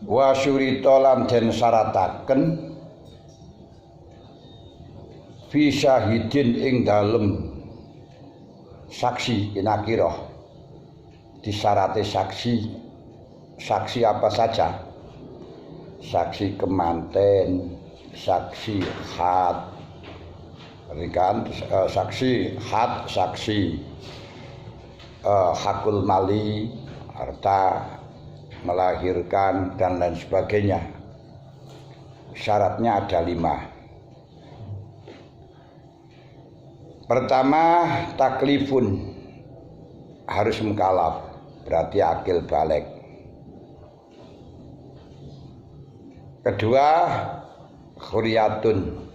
Wa syurita lan den syarataken fi syahidin ing dalem saksi inakirah disyarati saksi apa saja, saksi kemanten, saksi had, saksi had, saksi hakul mali, harta melahirkan dan lain sebagainya. Syaratnya ada 5. Pertama, taklifun, harus mukallaf, berarti akil balik. Kedua, khuriyatun,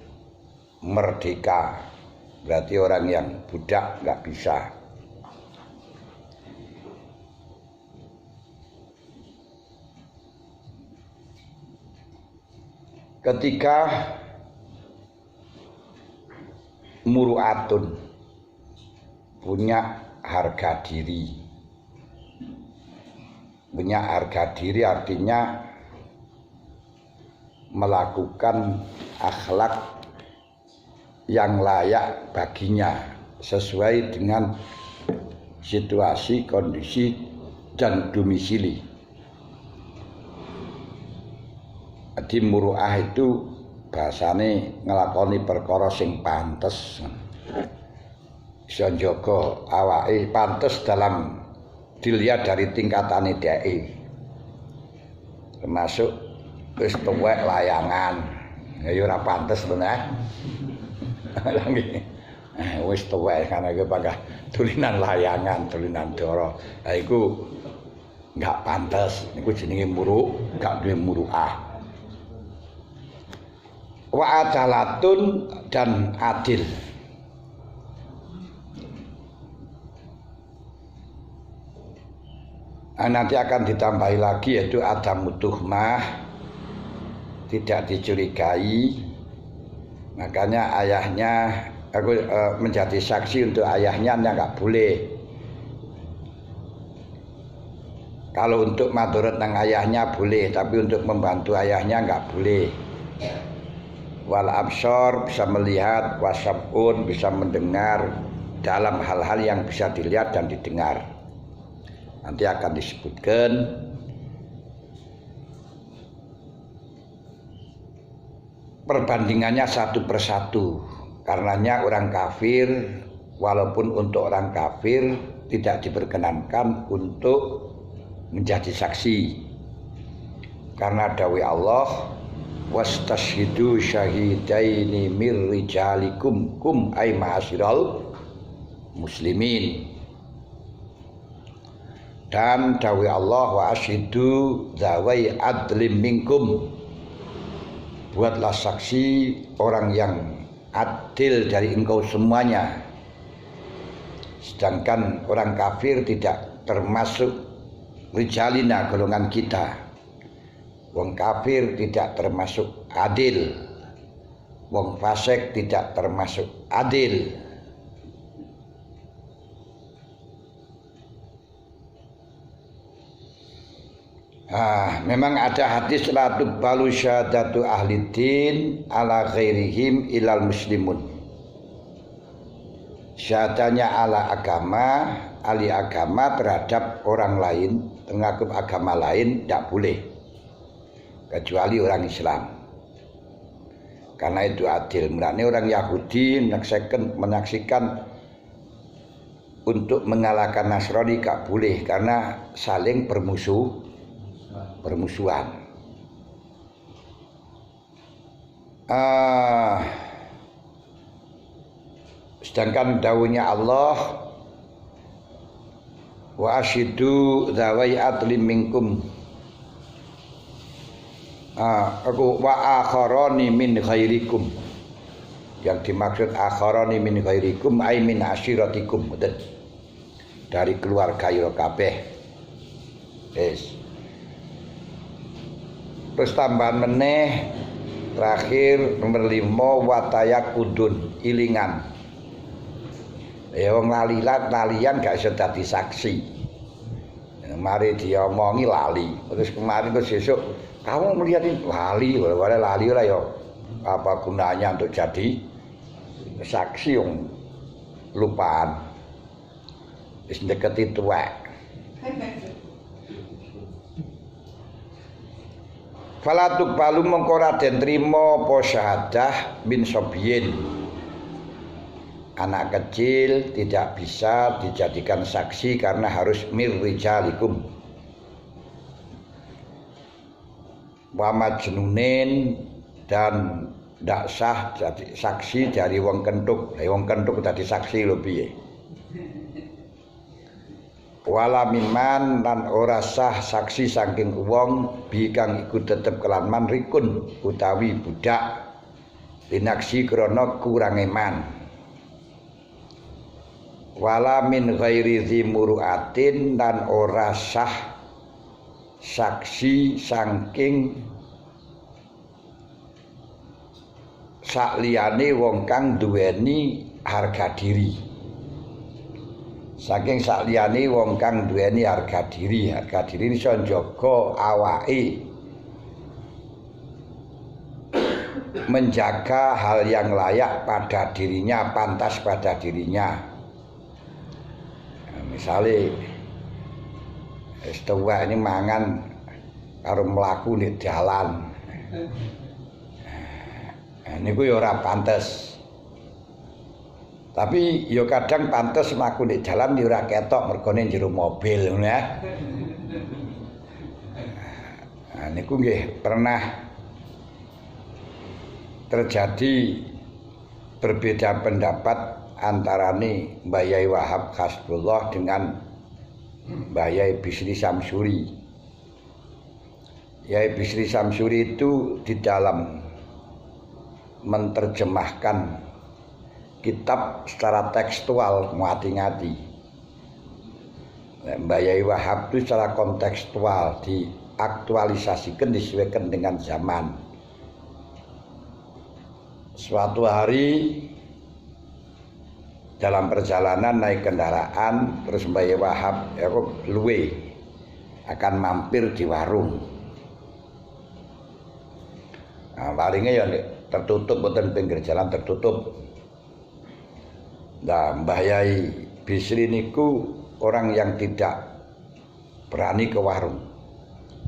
merdeka, berarti orang yang budak nggak bisa. Ketiga, muru'atun, punya harga diri. Punya harga diri artinya melakukan akhlak yang layak baginya sesuai dengan situasi, kondisi, dan domisili. Jadi muru'ah itu bahasane ngelakoni perkara sing pantes. Iso njaga awake pantes dalam dilihat dari tingkatane dhek. Termasuk wis tuwek layangan. Ya ora pantes to nek. Wis tuwek kan iki pangkah tulinan layangan, tulinan dara. Lah iku enggak pantes. Niku jenenge muru, gak duwe muru'ah. Wa adalatun dan adil. Nanti akan ditambahi lagi yaitu ada mutuhmah, tidak dicurigai. Makanya ayahnya menjadi saksi untuk ayahnya nggak boleh. Kalau untuk madharat nang ayahnya boleh, tapi untuk membantu ayahnya nggak boleh. Wal absor, bisa melihat, wasabun, bisa mendengar dalam hal-hal yang bisa dilihat dan didengar. Nanti akan disebutkan. Perbandingannya satu persatu. Karenanya orang kafir, walaupun untuk orang kafir tidak diperkenankan untuk menjadi saksi. Karena dawai Allah, wastashhidu syahidaini mir rijalikum kum ay ma'asyiral muslimin. Dan dawai Allah wa asyhidu dzawai adlim minkum, buatlah saksi orang yang adil dari engkau semuanya. Sedangkan orang kafir tidak termasuk rijalina, golongan kita. Wong kafir tidak termasuk adil, wong fasik tidak termasuk adil. Memang ada hadis la tuqbalu syahadatu ahli din ala ghairihim ilal muslimun. Syahadanya ala agama, ahli agama terhadap orang lain, mengaku agama lain tidak boleh, kecuali orang Islam. Karena itu adil. Mulane orang Yahudi menyaksikan untuk mengalahkan Nasrani gak boleh, karena saling bermusuhan. Sedangkan dawuhnya Allah, wa asyidu dzawai adlim minkum, wa akharani min ghairikum. Yang dimaksud akharani min ghairikum ay min asyiratikum, dari keluarga ira kabeh. Yes. Terus tambahan meneh terakhir nomor 5 watayakudun, ilingan. Ya wong lalian gak iso dadi saksi. mari diomongi lali. Terus kemarin terus besok kamu melihat ini lali, wala lali lah ya. Apa gunanya untuk jadi saksi yang lupaan. Wis ndeketi tuwek. Falatuk balu mengko ora den trima apa syahadah bin Sobien. Anak kecil tidak bisa dijadikan saksi karena harus mirrijalikum. Wa majnunin dan ndak sah jadi saksi dari wong kentuk. Wong kentuk dadi saksi lho piye? Wala miman lan ora sah saksi saking wong bi kang iku tetep kelan man rikun utawi budak linaksi krana kurang iman. Wala min ghairi zimuruatin dan ora sah saksi saking sakliyane wong kang duweni harga diri. Saking sakliyane wong kang duweni harga diri ini iso njaga awake, menjaga hal yang layak pada dirinya, pantas pada dirinya. Misalnya istiwa ini mangan karo mlaku ning dalan. Niku ya ora pantes. Tapi ya kadang pantes mlaku ning dalan ya ora ketok mergone jero mobil ngono ya. Niku nggih pernah terjadi berbeda pendapat antarane Mbah Yai Wahab Hasbullah dengan Mbah Yai Bisri Samsuri. Yai Bisri Samsuri itu di dalam menerjemahkan kitab secara tekstual ngati-ngati. Mbah Yai Wahab itu secara kontekstual diaktualisasikan, disesuaikan dengan zaman. Suatu hari dalam perjalanan naik kendaraan terus Mbah Yai Wahab luwe akan mampir di warung. Nah, warungnya ya tertutup, boten pinggir jalan tertutup. Nah, Mbah Yai Bisri niku orang yang tidak berani ke warung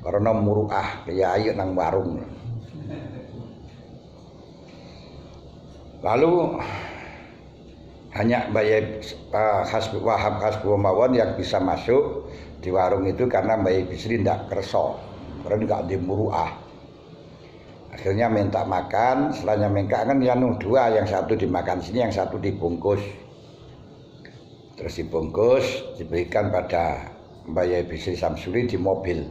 karena muruah kiai nang warung. Lalu hanya Mbah Yai Wahab Hasbullah yang bisa masuk di warung itu karena Mbah Yai Bisri tidak kerso, karena tidak dimuruah. Akhirnya minta makan, setelahnya minta kan yang dua, yang satu dimakan sini, yang satu dibungkus. Terus dibungkus, diberikan pada Mbah Yai Bisri Samsuri di mobil.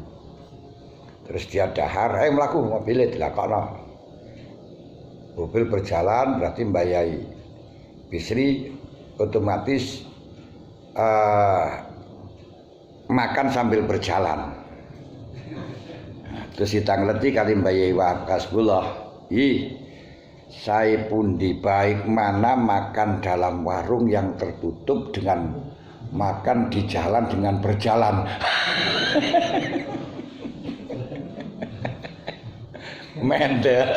Terus dia dahar, melaku mobilnya dilakokno. Mobil berjalan, berarti Mbah Yai Bisri otomatis makan sambil berjalan. Terus ditang leti kali Mbah Yai Wahab Hasbullah, saya pundi baik mana makan dalam warung yang tertutup dengan makan di jalan dengan berjalan. Mender.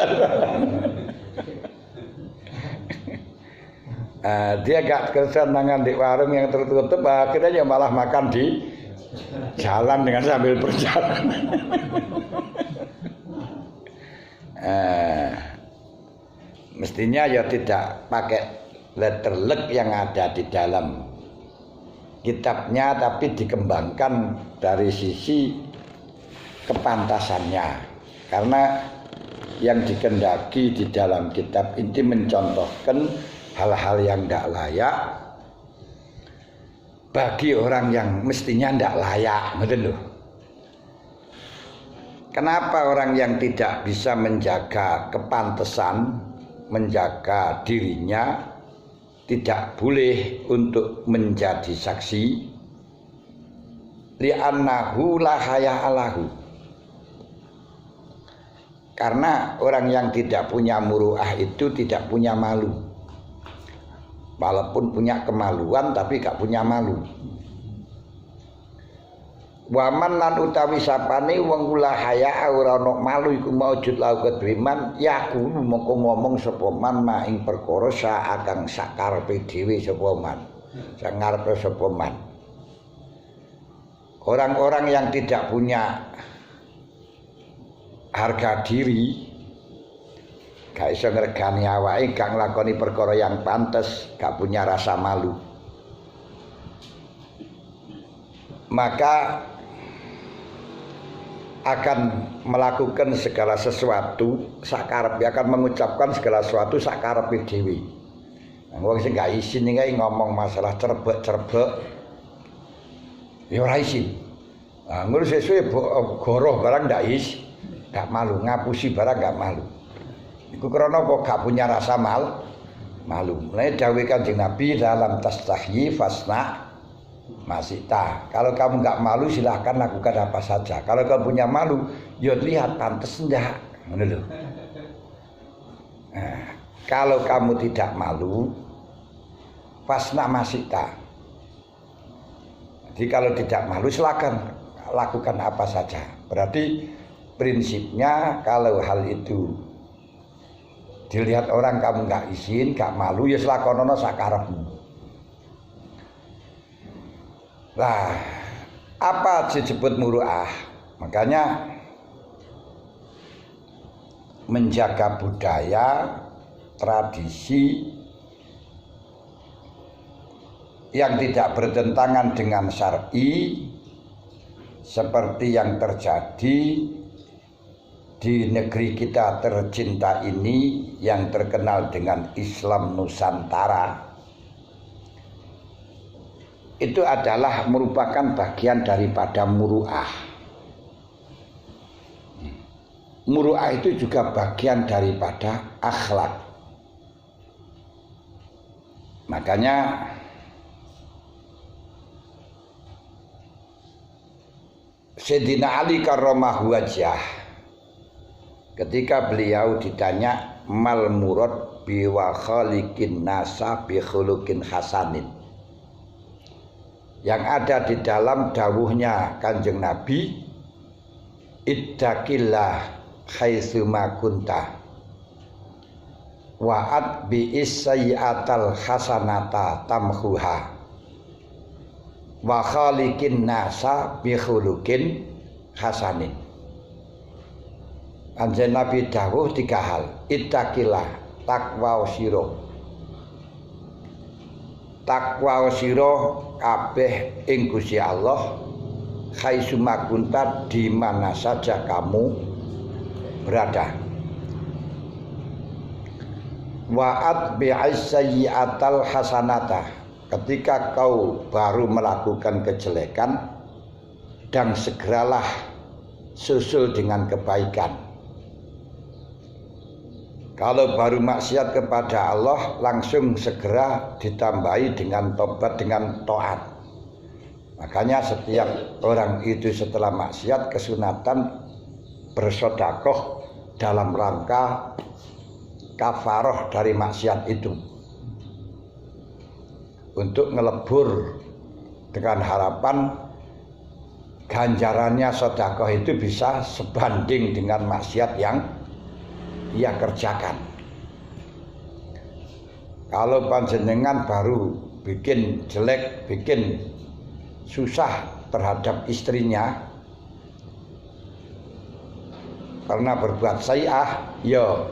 Dia gak kesenangan di warung yang tertutup, akhirnya ya malah makan di jalan dengan sambil berjalan. Mestinya ya tidak pakai letterlek yang ada di dalam kitabnya, tapi dikembangkan dari sisi kepantasannya, karena yang dikendaki di dalam kitab ini mencontohkan hal-hal yang tidak layak bagi orang yang mestinya tidak layak, betul loh. Kenapa orang yang tidak bisa menjaga kepantesan, menjaga dirinya, tidak boleh untuk menjadi saksi? Li'annahu la haya'alahu. Karena orang yang tidak punya muru'ah itu tidak punya malu. Walaupun punya kemaluan tapi gak punya malu. Waman lan utawi sapane wong kula haya ora ana malu iku maujud lau kedriman yaku mongko ngomong sapa man ing perkara sakang sakarepe dhewe sapa man sak ngarepe sapa man. Orang-orang yang tidak punya harga diri gak iso ngregani awake, gak nglakoni perkara yang pantes, gak punya rasa malu, maka akan melakukan segala sesuatu sakarepe, akan mengucapkan segala sesuatu sakarepe dhewe. Wong sing gak isin iki ngomong masalah cerbek-cerbek ya ora isin. Nah, ngono sesuai goroh barang ndak gak malu, ngapusi barang gak malu. Iku krana kok gak punya rasa malu. Mulane dawuh Kanjeng Nabi dalam tastahyi fasna masita. Kalau kamu nggak malu silahkan lakukan apa saja. Kalau kamu punya malu, ya lihat pantas enggak. Nah, kalau kamu tidak malu, fasna masita. Jadi kalau tidak malu silahkan lakukan apa saja. Berarti prinsipnya kalau hal itu dilihat orang kamu nggak izin, nggak malu, ya silakonono sakarepmu. Lah, apa disebut muru'ah? Makanya menjaga budaya, tradisi yang tidak bertentangan dengan syar'i seperti yang terjadi di negeri kita tercinta ini yang terkenal dengan Islam Nusantara. Itu adalah merupakan bagian daripada muru'ah. Muru'ah itu juga bagian daripada akhlak. Makanya Sayyidina Ali karramahu wajhah ketika beliau ditanya mal murad bi wa khaliqin nasa bi khuluqin hasanin, yang ada di dalam dawuhnya Kanjeng Nabi, ittaqillah haitsuma kunta wa'at bi isayyatal hasanata tamhuha wa khaliqin nasa bi khuluqin hasanin. Kanjeng Nabi dawuh 3 hal. Ittaqillah, takwa sira. Takwa sira kabeh ing Gusti Allah haitsuma kunta, di mana saja kamu berada. Wa'at bi'asyiatal hasanata, ketika kau baru melakukan kejelekan, dan segeralah susul dengan kebaikan. Kalau baru maksiat kepada Allah, langsung segera ditambahi dengan tobat, dengan taat. Makanya setiap orang itu setelah maksiat kesunatan bersedekah dalam rangka kafaroh dari maksiat itu, untuk ngelebur, dengan harapan ganjarannya sedekah itu bisa sebanding dengan maksiat yang ia kerjakan. Kalau panjenengan baru bikin jelek, bikin susah terhadap istrinya karena berbuat sayyi'ah, ya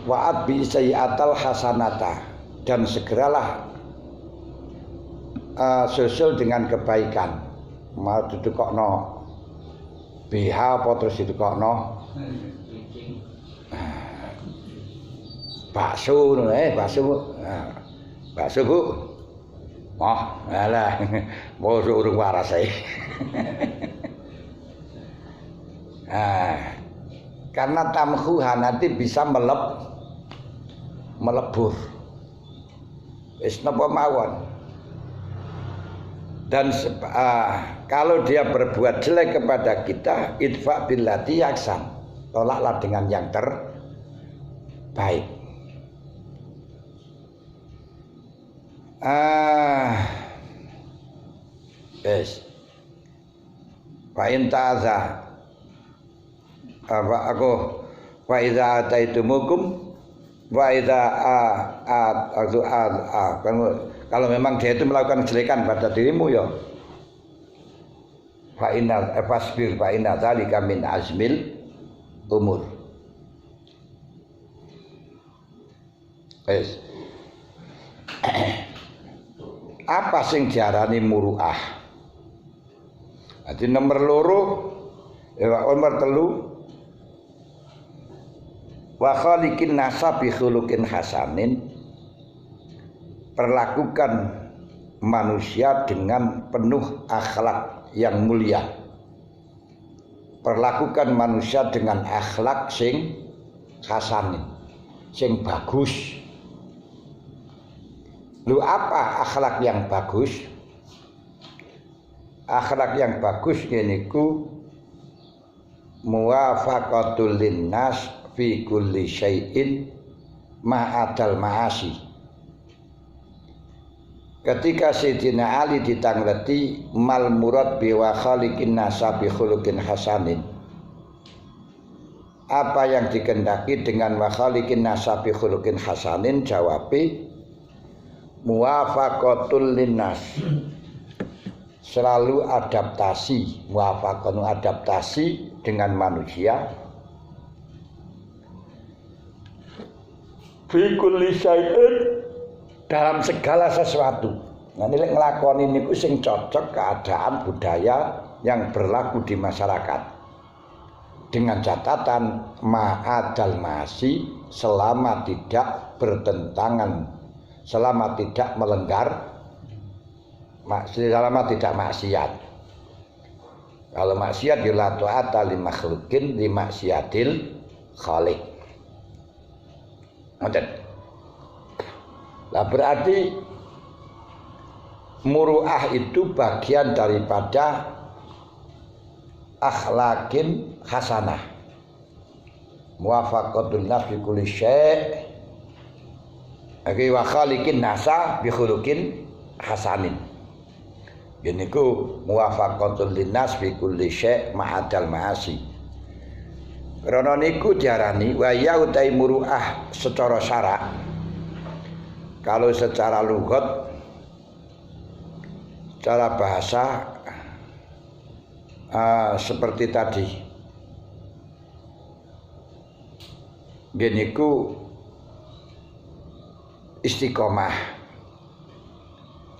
wa'at bi sayyi'atal hasanata, dan segeralah susul dengan kebaikan. Mau didukokno BH apa terus didukokno bakso, bakso Bu. Oh, alah, mau urung waras ae. Karena tamhuha nanti bisa melebur. Wis napa mawon. Dan kalau dia berbuat jelek kepada kita, idfa billati yaksan, tolaklah dengan yang terbaik. Yes. Fa in ta'adza apa aku wa idza ataitumukum wa idza kalau memang dia itu melakukan kejelekan pada dirimu ya fa inna fasbir fa inna dzalika min azmil umur. Wes. Apa sing diarani muruah? Dadi nomor loro nomor telu wa khaliqin nasa bi khuluqin hasanin, perlakukan manusia dengan penuh akhlak yang mulia. Perlakukan manusia dengan akhlak sing hasanin, sing bagus. Lu apa akhlak yang bagus? Akhlak yang bagus ini ku muwafaqatul linnas fi kulli syai'in ma'adal ma'asi. Ketika Sayyidina Ali ditangleti mal murad bi wa khaliqin nasa bi khuluqin hasanin, apa yang dikehendaki dengan wa khaliqin nasa bi khuluqin hasanin? Jawabe muwafaqatul linnas, selalu adaptasi, muwafaqatu adaptasi dengan manusia. Fi kulli syai'in, dalam segala sesuatu. Nah, ini nglakoni niku sing cocok keadaan budaya yang berlaku di masyarakat. Dengan catatan ma'adal ma'asi, selama tidak bertentangan, selama tidak melanggar, selama tidak maksiat. Kalau maksiat la ta'ata li makhluqin li maksiatil khaliq. Ngoten. Lah berarti muruah itu bagian daripada akhlakin hasanah. Muwafaqatul nas fi kulli syai'. Aki wa khaliqin nasa bi khuluqin hasanin. Yeniku muwafaqatul linnas fi kulli syai' ma'adal ma'asi. Karena niku diarani wa ya utai muruah secara syarak. Kalau secara lughat, secara bahasa seperti tadi, geniku istiqomah.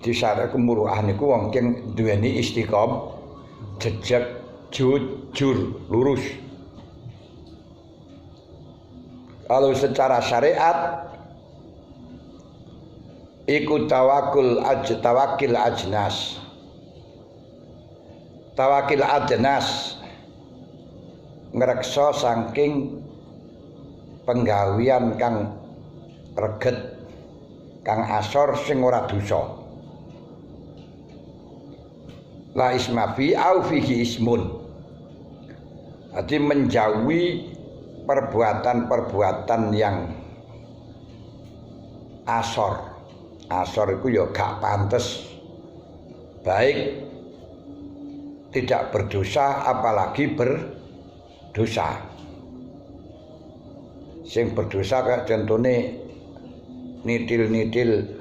Di syarat kemuruah niku wong sing duweni istiqom, jejak, jujur, lurus. Kalau secara syariat iku tawakil ajnas. Tawakil ajnas ngreksa saking penggawian kang reget, kang asor sing ora dosa. La isma fi au fihi ismun. Jadi menjauhi perbuatan-perbuatan yang asor. Asor itu ya gak pantes, baik tidak berdosa apalagi berdosa. Sing berdosa kayak contohnya nitil-nitil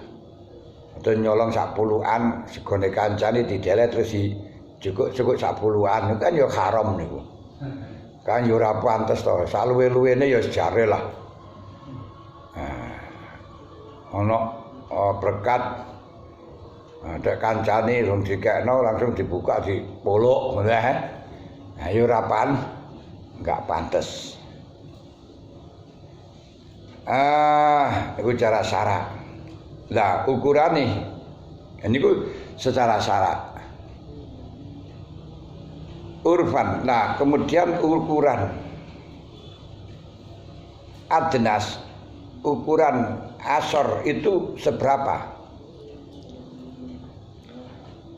atau nyolong 10-an segone kancane didelet terus cukup 10-an itu kan ya haram niku. Kan ya ora pantes to, saluwe-luwene ya jare lah. Ono berkat ada kancane rong dikekno langsung dibuka di polok ngono ya. Nah yo rapan enggak pantes. Iku cara syarak. Lah ukurane niku secara syarak. Urfan. Nah, kemudian ukuran adnas, ukuran asor itu seberapa?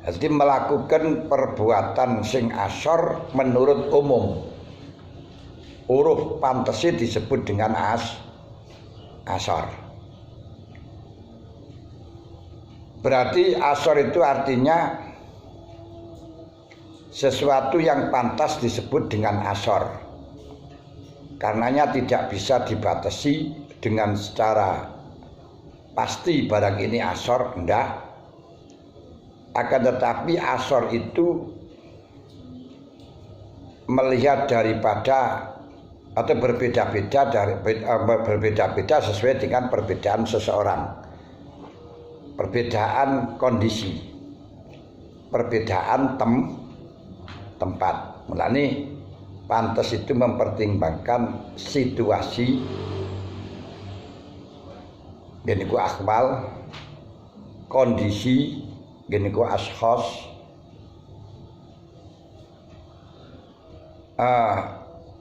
Jadi melakukan perbuatan sing asor menurut umum. Uruf pantesi disebut dengan asor. Berarti asor itu artinya sesuatu yang pantas disebut dengan asor. Karenanya tidak bisa dibatasi dengan secara pasti barang ini asor, enggak. Akan tetapi asor itu melihat daripada atau berbeda-beda sesuai dengan perbedaan seseorang, perbedaan kondisi, perbedaan tempat. Mulane pantas itu mempertimbangkan situasi, geniku akhwal, kondisi, geniku ashos,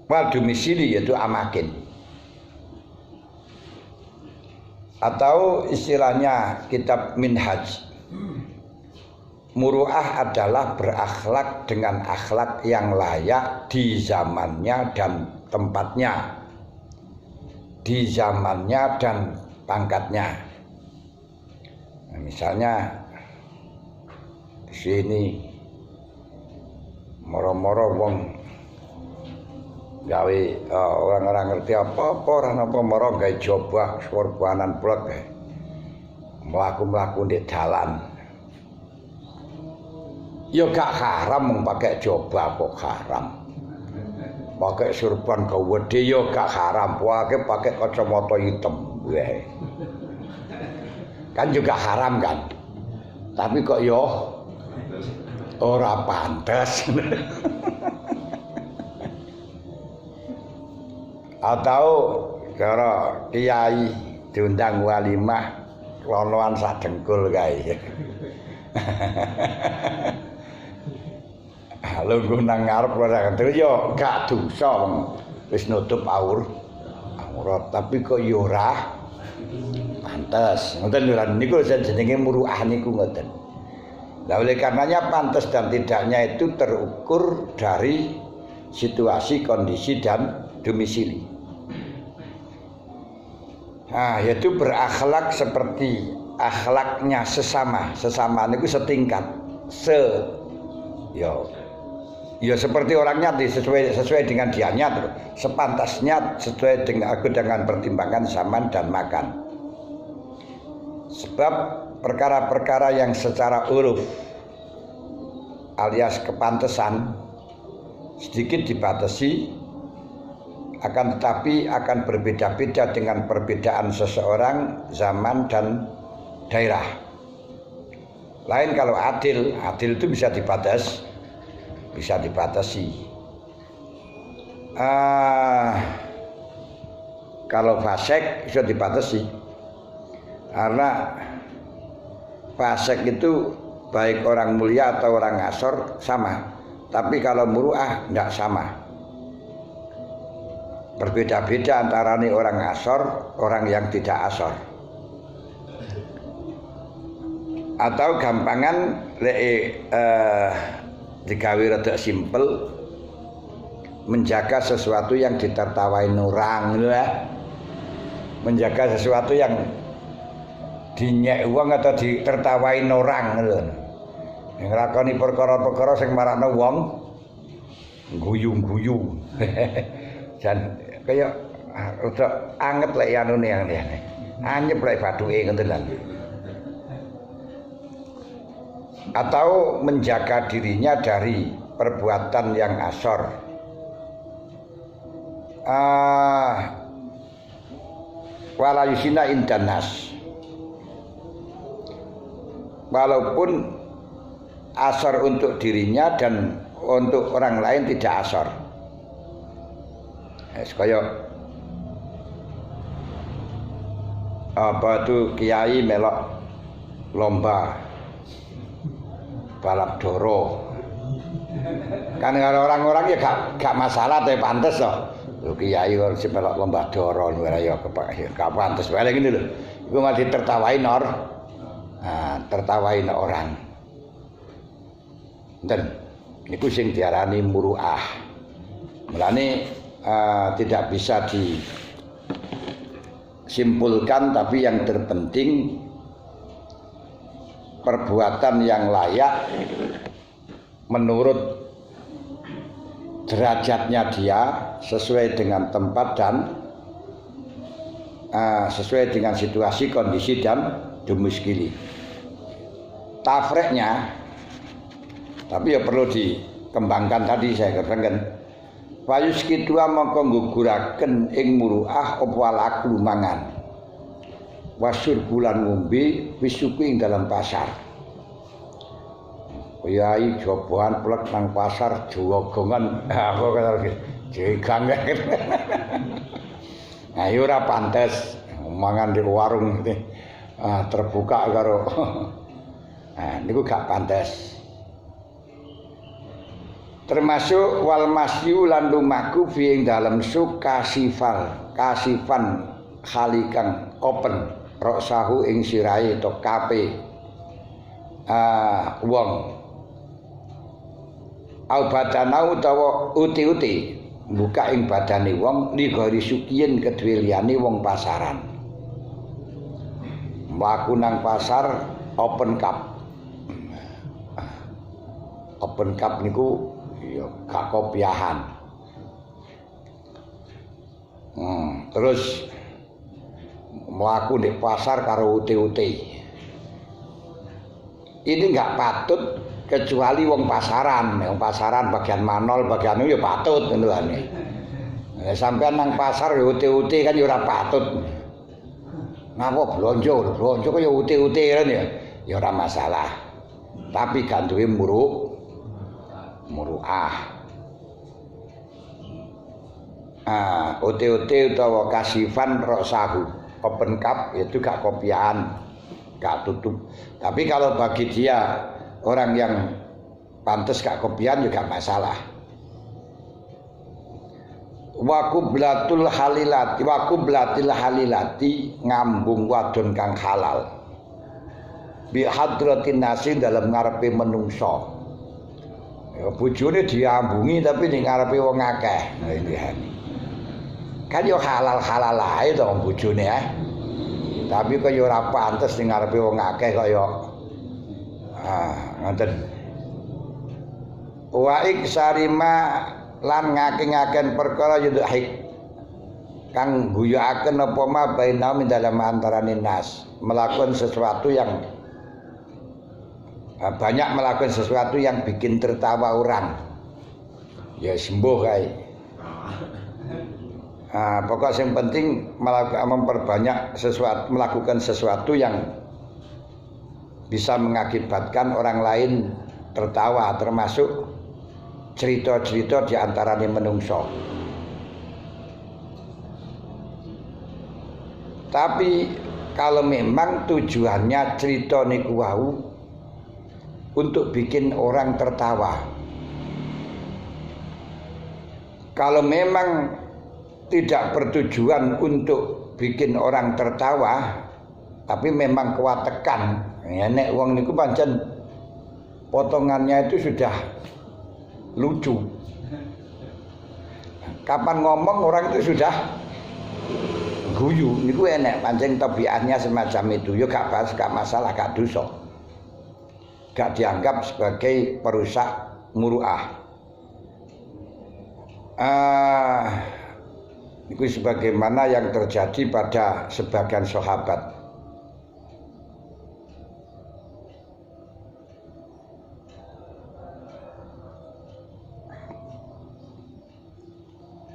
wal domisili yaitu amakin, atau istilahnya kitab minhaj, muru'ah adalah berakhlak dengan akhlak yang layak di zamannya dan tempatnya, di zamannya dan pangkatnya. Nah, misalnya di sini moro-moro wong gawe orang-orang ngerti apa-apa ora napa moro gawe jobah sorbanan blek mlaku-mlaku di dalan. Ya gak haram mung pakai jobah kok haram. Pakai surban gede ya gak haram, pakai kacamata hitam wae. Kan juga haram kan. Tapi kok yo ora pantes. Atau cara kiai diundang walimah lonoan sak dengkul kae. Lungguh nang ngarep ora kentul yo gak dosa wis nutup aurat tapi kok yo ora pantes. Ngoten lho niku jenenge muruah niku ngoten. Nah, oleh karenanya pantas dan tidaknya itu terukur dari situasi, kondisi dan domisili. Nah, yaitu berakhlak seperti akhlaknya sesama itu setingkat, ya seperti orangnya sesuai dengan dianya, sepantasnya sesuai dengan pertimbangan zaman dan makan. Sebab perkara-perkara yang secara uruf alias kepantesan sedikit dibatasi, akan tetapi akan berbeda-beda dengan perbedaan seseorang, zaman dan daerah. Lain kalau adil itu bisa dibatasi. Kalau fasik bisa dibatasi, karena fasik itu baik orang mulia atau orang asor sama, tapi kalau muru'ah tidak sama. Berbeda-beda antara nih orang asor, orang yang tidak asor. Atau gampangan digawe rada simpel, menjaga sesuatu yang ditertawain orang, menjaga sesuatu yang dinyek wong atau ditertawain orang, yang nglakoni perkara-perkara sing marakno wong guyu-guyu. Dan kaya rada anget lek anune yang anyep lek bathuke ngoten lho. Atau menjaga dirinya dari perbuatan yang asor. Wala yusina indanas. Walaupun asor untuk dirinya dan untuk orang lain tidak asor. Kaya apa itu kiai melok lomba balap doro. Kan kalau orang-orang ya gak masalah tapi pantes toh. Lho kiai kok melok lomba doro ya gak pantes bae ngene lho. Iku mah ditertawain tertawain orang. Dan niku sing diarani muru'ah. Mulane tidak bisa disimpulkan, tapi yang terpenting perbuatan yang layak menurut derajatnya dia sesuai dengan tempat dan sesuai dengan situasi, kondisi dan domisili. Tafreknya, tapi ya perlu dikembangkan tadi saya katakan. Fayus kitua mongko ngguguraken ing muruah apa laku mangan. Wasur bulan ngombe wisuku ing dalam pasar. Yai joboan plek nang pasar jowogongan apa kata jegang. Ayo ora pantes mangan di warung terbuka karo niku gak pantes. Termasuk wal masyu lan lumaku fi ing dalem su kasifan khalikang open roksahu ing sirahe to kape wong au badanau utawa uti-uti buka ing badane wong ligori sukiyen kedue liyane wong pasaran mlaku nang pasar open cup niku ya gak kopiahan. Terus mlaku di pasar karo uti-uti. Ini nggak patut kecuali wong pasaran. Wong pasaran bagian manol, bagian itu ya patut ngono ane. Sampeyan nang pasar ya uti-uti kan ya ora patut. Ngapa blonjo kok ya uti-uti kan ya. Ya ora masalah. Tapi gak duwe muruah. Uti-uti utawa kasifan roksahu open cup itu gak kopian, gak tutup. Tapi kalau bagi dia orang yang pantas gak kopian juga masalah. Wakublatil halilati ngambung wadon kang halal. Bihadratin nasi dalam ngarepe menungso. Ya, bojone diambungi tapi ning ngarepe wong akeh. Kan yo halal-halal ae to wong bojone Tapi kok yo ora pantes ning ngarepe wong akeh kaya ngoten. Wa iksarima lan ngake-ngaken perkara yudhik kang guyoaken apa ma baina min dalam antaraning nas, melakukan sesuatu yang banyak melakukan sesuatu yang bikin tertawa orang. Ya sembuh kae. Pokok yang penting memperbanyak sesuatu, melakukan sesuatu yang bisa mengakibatkan orang lain tertawa, termasuk cerita-cerita di antaranya menungso. Tapi kalau memang tujuannya cerita niku wau untuk bikin orang tertawa. Kalau memang tidak bertujuan untuk bikin orang tertawa, tapi memang kuatekan. Ya nek wong niku pancen potongannya itu sudah lucu. Kapan ngomong orang itu sudah guyu. Niku enek pancen tabiatnya semacam itu. Ya gak masalah, gak dosa. Gak dianggap sebagai perusak muruah. Itu sebagaimana yang terjadi pada sebagian sahabat.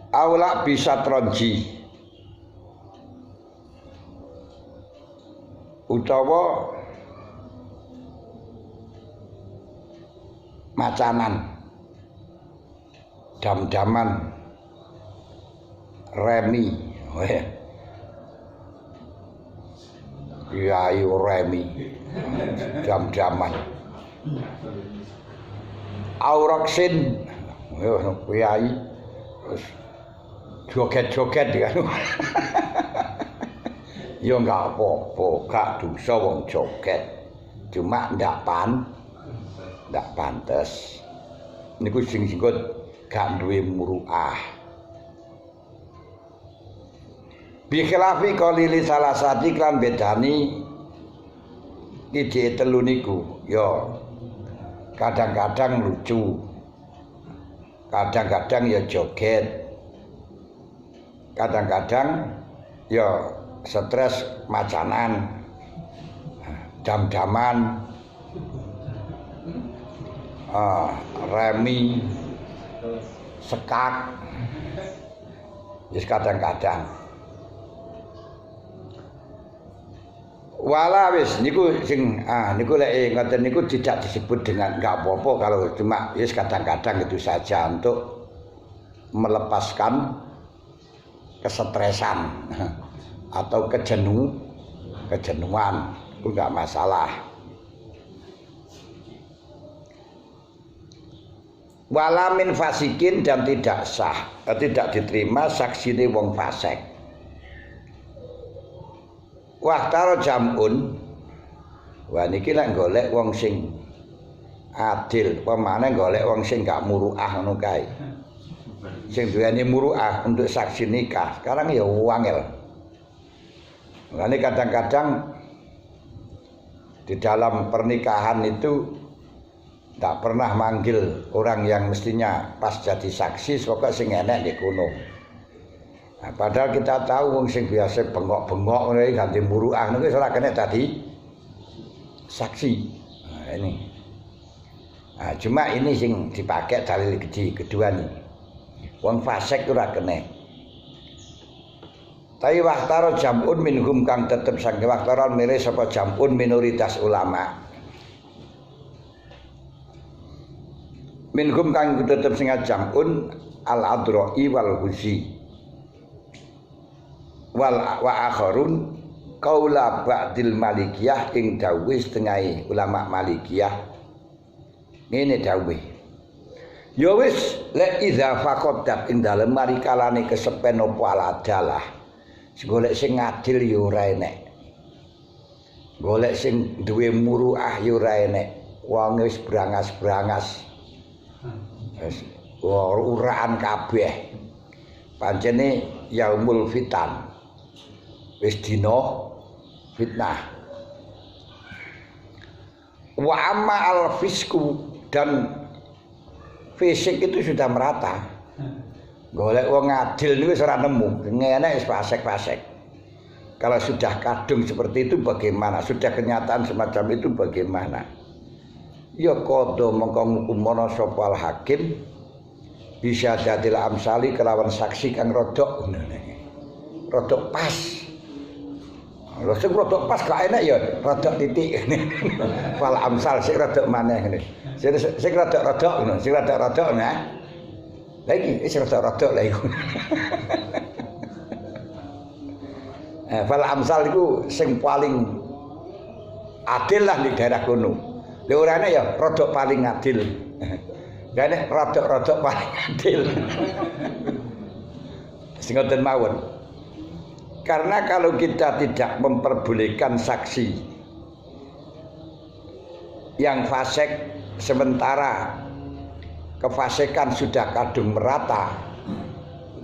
Aula bisa tronji utawa macanan, dam-daman, remi, ayo remi, jam-jaman, auroksin, kiai, joget-joget kan, ya nggak apa-apa, gak dosa wong joget, cuma ndak pantes. Niku sing sikut gak duwe muruah. Bi khilafi qalili salasati kan bedani ide telu niku ya kadang-kadang lucu, kadang-kadang ya joget, kadang-kadang ya stres macanan, jam-jaman, remi, sekak, yes kadang-kadang. Wala wis niku sing niku lek ngoten niku tidak disebut dengan enggak apa-apa kalau cuma yes kadang-kadang itu saja untuk melepaskan kesetresan atau kejenuhan itu enggak masalah. Wala min fasikin dan tidak sah, tidak diterima saksine wong fasik. Wah taro jamun, wah niki lek golek wong sing adil, pemane golek wong sing gak muruah ngono kae. Sing duweni muruah untuk saksi nikah, sekarang ya wangel. Makanya kadang-kadang di dalam pernikahan itu tak pernah manggil orang yang mestinya pas jadi saksi, pokok sing enek di kuno. Nah, padahal kita tahu wong sing biasa bengok-bengok ngene ganti muruah niku ora kena dadi saksi. Nah, ini. Nah, cuma ini sing dipakai dalil kedua nih. Wong fasik ora kena. Tapi waktaro jamun minhum kang tetep sang waktaro milih sapa jamun minoritas ulama. Minhum kang tetep sing jamun al-adrai wal huzi. Wal wa akharun qaula ba'dil malikiyah ing dawuh setengah ulama malikiyah ngene dawuh ya wis lek idza faqadat ing dalem mari kalane kesepen apa aladalah golek sing adil ya ora enek golek sing duwe muruah ya ora enek wong wis brangas-brangas wis uraan kabeh pancene yaumul fitan wis dina fitnah. Wa amma al fisku dan fisik itu sudah merata. Golek wong adil niku wis ora nemu, ngene wis fasik-fasik. Kalau sudah kadung seperti itu bagaimana? Sudah kenyataan semacam itu bagaimana? Ya qadha mongko ngukumono sapa al hakim bisa dadil amsali kelawan saksi kang rodok rodok pas. Lha sing rodok pas gak enak ya rodok titik ngene. Fal amsal sing rodok maneh ngene. Sing rodok-rodok ngono, sing rodok-rodok nah. Lah iki wis rodok-rodok lha iku. Fal amsal iku sing paling adil lah di daerah kono. Lha orane ya rodok paling adil. Lah nek rodok-rodok paling adil. Sing ngoten mawon. Karena kalau kita tidak memperbolehkan saksi yang fasik sementara kefasikan sudah kadung merata,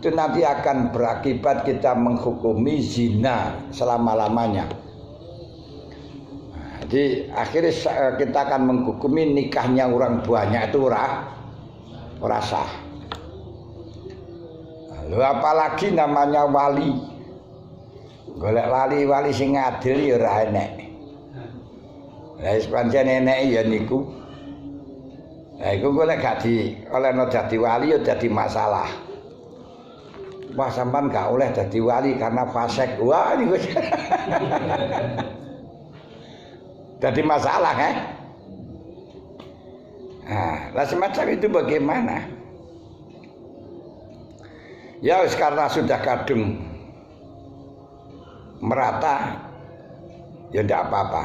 itu nanti akan berakibat kita menghukumi zina selama-lamanya. Jadi akhirnya kita akan menghukumi nikahnya orang banyak itu ora sah. Lalu apalagi namanya wali. Golek wali sing adil ya ora enek. Lah wis pancen enek ya niku. Lah iku golek gak olehno dadi wali ya dadi masalah. Wah sampean gak oleh dadi wali karena fasik. Wah niku. Dadi masalah kan? Nah, lah semacam itu bagaimana? Ya wis karena sudah kadung merata ya tidak apa-apa.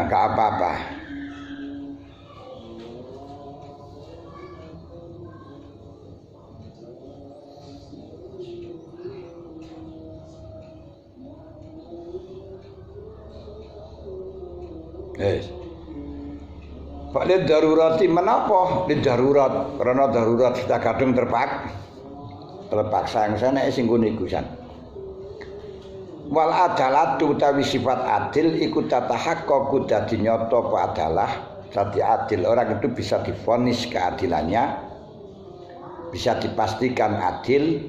Gak apa-apa. Yes. Pak lid darurati menapa lid darurat karena darurat kita kadung terpaksa yang sana sing niku san. Wal adalatu utawi sifat adil iku tatahaqqaqu dadi nyata apa adalah dadi adil. Orang itu bisa divonis keadilannya, bisa dipastikan adil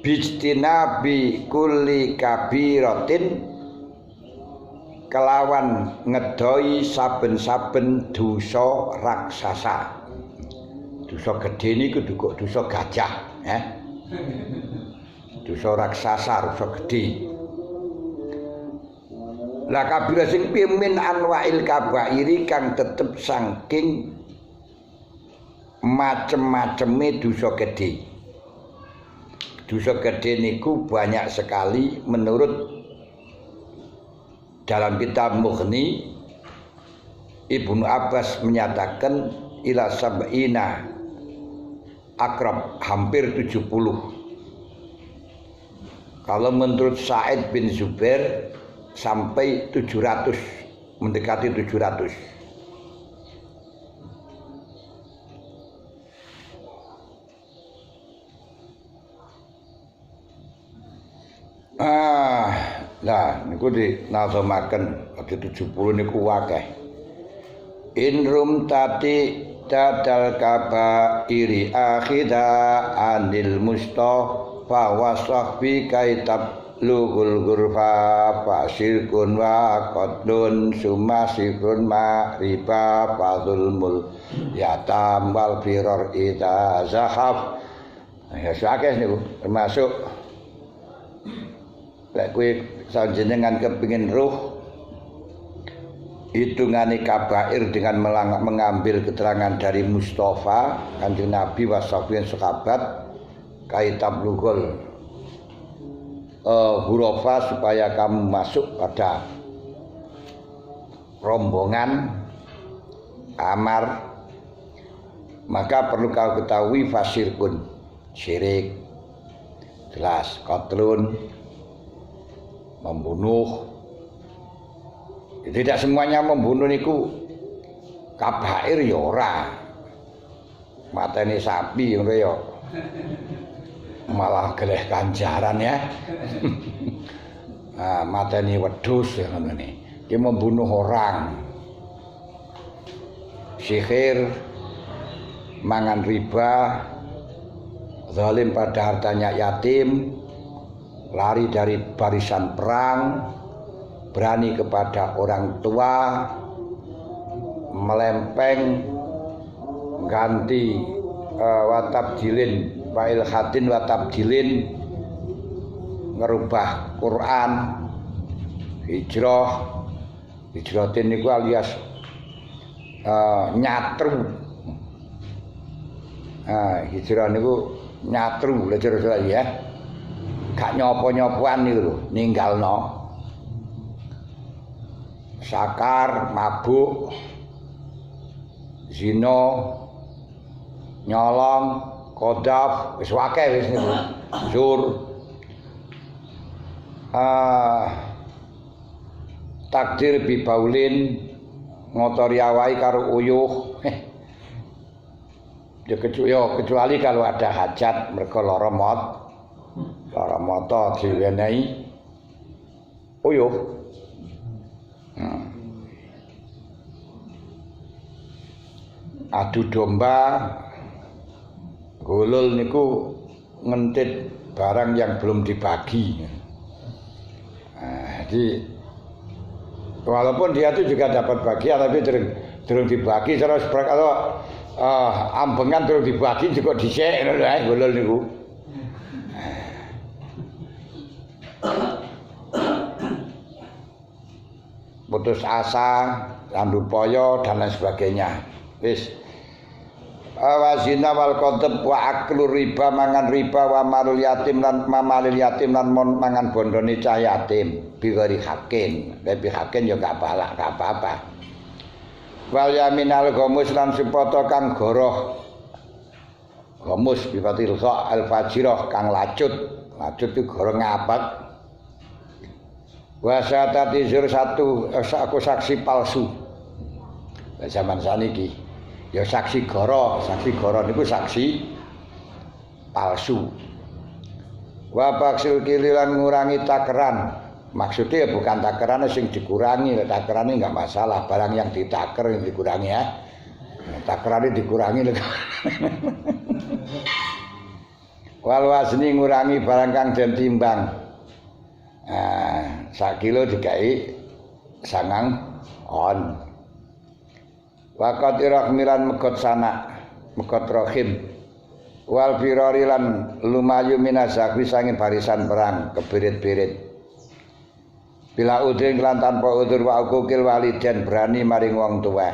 bijtinabi kulli kabiratin kelawan ngedoi saben-saben dosa raksasa. Dosa gedhe niku kok dosa gajah, dosa raksasa, dosa gedhe. Lah kabira sing pimin anwa'il kabairi kang tetep saking macem-maceme dosa gedhe. Dosa gedhe niku banyak sekali menurut dalam kitab Mughni. Ibnu Abbas menyatakan ila sab'ina akrab, hampir 70. Kalau menurut Sa'id bin Zubair sampai 700, mendekati 700. Nah, niku dinazamaken adi 70 niku akeh. Inrum tati dadal kabairi akhida anil mustafa wa sahbi kaitab luhul gurfa fasirkun wa qatlun sumasirkun ma riba fadulmul yatam wal firor ita zahaf. Ya sakeh niku termasuk lek kowe sanjenengan kepingin ruh hitungane kabair dengan mengambil keterangan dari Mustafa Kanjeng Nabi wasabiyan sahabat kaitab lughul hurofa supaya kamu masuk pada rombongan amar, maka perlu kau ketahui fasirkun syirik jelas, qatlun membunuh. Tidak semuanya membunuh niku kabair ya ora. Mateni sapi ngono ya. Malah geleh ganjaran ya. Nah, mateni wedhus ya ngono ni. Dia membunuh orang. Sihir, mangan riba, zalim pada hartanya yatim, lari dari barisan perang, berani kepada orang tua, melempeng, ganti watabdilin, fa'il khatin watabdilin, ngerubah Quran, hijratin niku alias nyatru. Hijrah niku nyatru lha jelas ya. Gak nyopo-nyopoan niku lho, ninggalno. Sakar, mabuk, zina, nyolong, kodaf, wis akeh wis niku. Zur. Takdir bi baulin ngotori awai karo uyuh. Ya kecuali kalau ada hajat mereka lara mata diwenehi uyuh. Adu domba, golol niku ngentit barang yang belum dibagi. Jadi walaupun dia itu juga dapat bagian tapi durung dibagi terus kalau ambengan durung dibagi juga dhisik ngono ae golol niku. Putus asa, landupaya dan lain sebagainya. Wis wazina wal qadab wa aklu riba, mangan riba, wa malul yatim lan mamalil yatim lan mangan bondone cah yatim biwari hakin. Lebih hakin ya gak apa-apa. Wal yaminal ghamus lan sipata kang goroh. Ghamus bifatil kha al fajirah kang lacut. Lacut itu goroh ngapet. Wa syatati zur satu aku saksi palsu. Zaman saniki ya saksi goro niku saksi palsu. Wa baksil kililan ngurangi takeran. Maksudnya bukan takeran sing dikurangi, takeran ini enggak masalah, barang yang ditaker yang dikurangi ya. Takeran ini dikurangi wal wasni ngurangi barang kang den timbang. Nah, 1 kilo dikai 9 on. Waqat irahmilan megot sanak, megot rahim. Wal firari lan lumayu minazakwi sanging barisan perang kebirit-birit. Bila udin lan tanpa udur wa ukil waliden berani maring wong tuwa.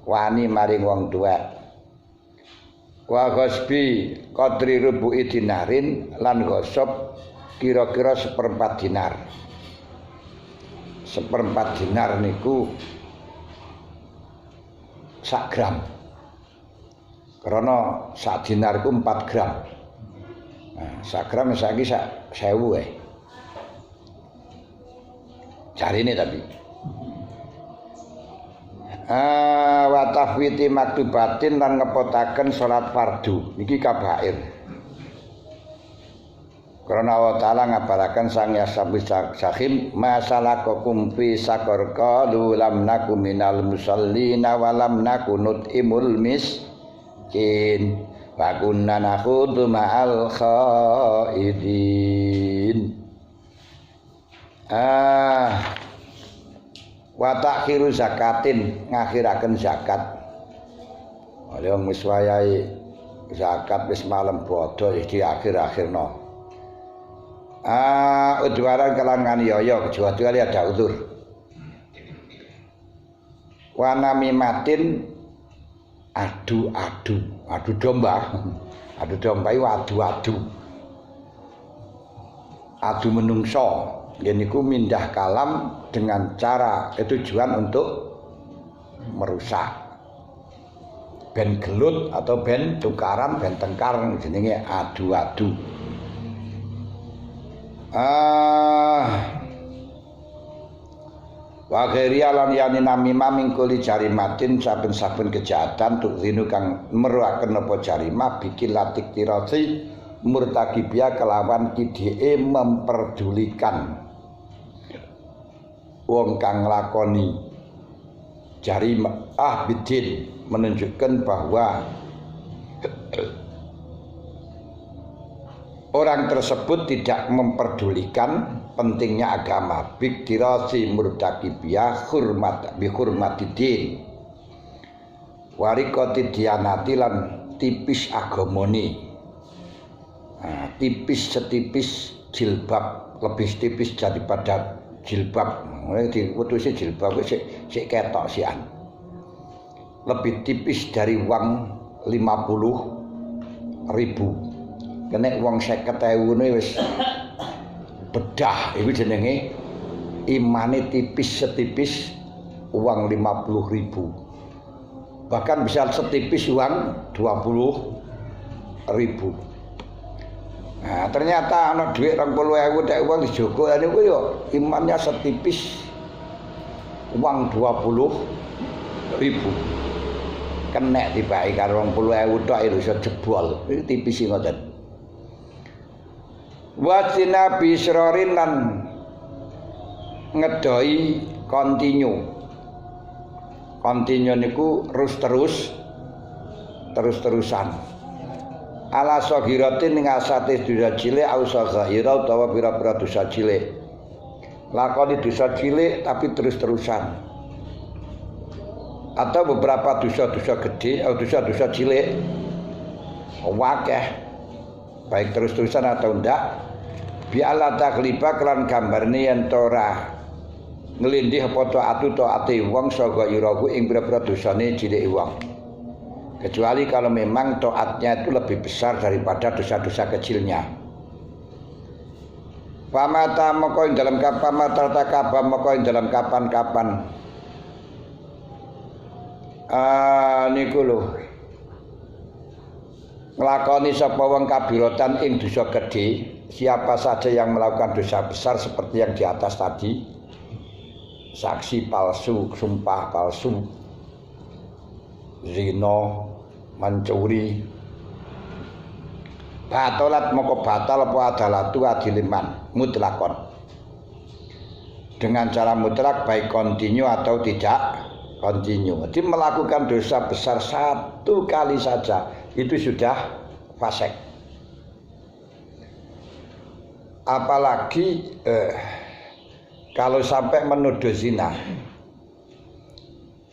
Wani maring wong tuwa. Wa ghasbi qadri rubu'i dinarin lan ghasab kira-kira 1/4 dinar. 1/4 dinar niku 1 gram. Karena 1 dinar iku 4 gram. Nah, 1 gram saiki 1000 Jarine tapi. Wa tafwiti maktubatin lan ngepotaken salat fardu. Niki kabair. Karena Allah Ta'ala ngabarakan sang yasabi sakhim masalakum fi sakor qalu lam nakum minal musallina wa lam nakunut imul miskin wa kunna nakhudu ma'al khaidin. Wa takhiru zakatin ngakhiraken zakat. Oleh wong wis wayahe zakat wis malem bodho iki akhir-akhirno. Udwaran kelan nganiaya kecuali ada udzur. Wa namimatin adu domba. Adu domba iku adu-adu. Adu menungso. Niku mindah kalam dengan cara tujuan untuk merusak. Ben gelut atau ben tukaran, ben tengkar jenenge adu-adu. Wa ghairiya lan yani namimah mingkuli jarimatin saben-saben kejahatan tuk zinu kang meruaken apa jarimah bikin latik tirasi murtakibia kelawan kidee memperdulikan wong kang lakoni jarimah bidin menunjukkan bahwa orang tersebut tidak memperdulikan pentingnya agama. Biktirasi murtakibiyah hurmat bi hurmatidin. Warikoti dianati lan tipis agamoni. Nah, tipis setipis jilbab, lebih tipis daripada jilbab. Mulai diutusi jilbab sik ketok sian. Lebih tipis dari uang 50.000. Kene wong 50.000 wis bedah iku jenenge imane tipis setipis uang 50.000. Bahkan bisa setipis uang 20.000. Nah, ternyata ana dhuwit 20.000 tek uang dijogo niku yo imannya setipis uang 20.000. Kenek dibae karo 20.000 tok iso jebol. Iki tipis ngoten. Wajina bisrorin lan ngedoi kontinu niku terus-terusan ala soghiratin ing asate dosa cilik au soghira utawa pira-pira dosa cilik lakoni dosa cilik tapi terus-terusan atau beberapa dosa-dosa gede atau dosa-dosa cilik wakeh baik terus-terusan atau ndak bi'ala takliba kelan gambarne yen ora nglindih apa taatu taate wong saka iraku ing pira-pira dosane cilike wong. Kecuali kalau memang taatnya itu lebih besar daripada dosa-dosa kecilnya. Pamata moko ing dalam kapan matartakaba moko ing dalam kapan-kapan niku lho nglakoni sapa wong kabiratan ing dosa gedhe. Siapa saja yang melakukan dosa besar seperti yang di atas tadi, saksi palsu, sumpah palsu, zina, mencuri, batalat moko batal apa adalatu adiliman mutlakon. Dengan cara mutlak baik kontinu atau tidak kontinu. Jadi melakukan dosa besar satu kali saja itu sudah fasik. Apalagi kalau sampai menuduh zina.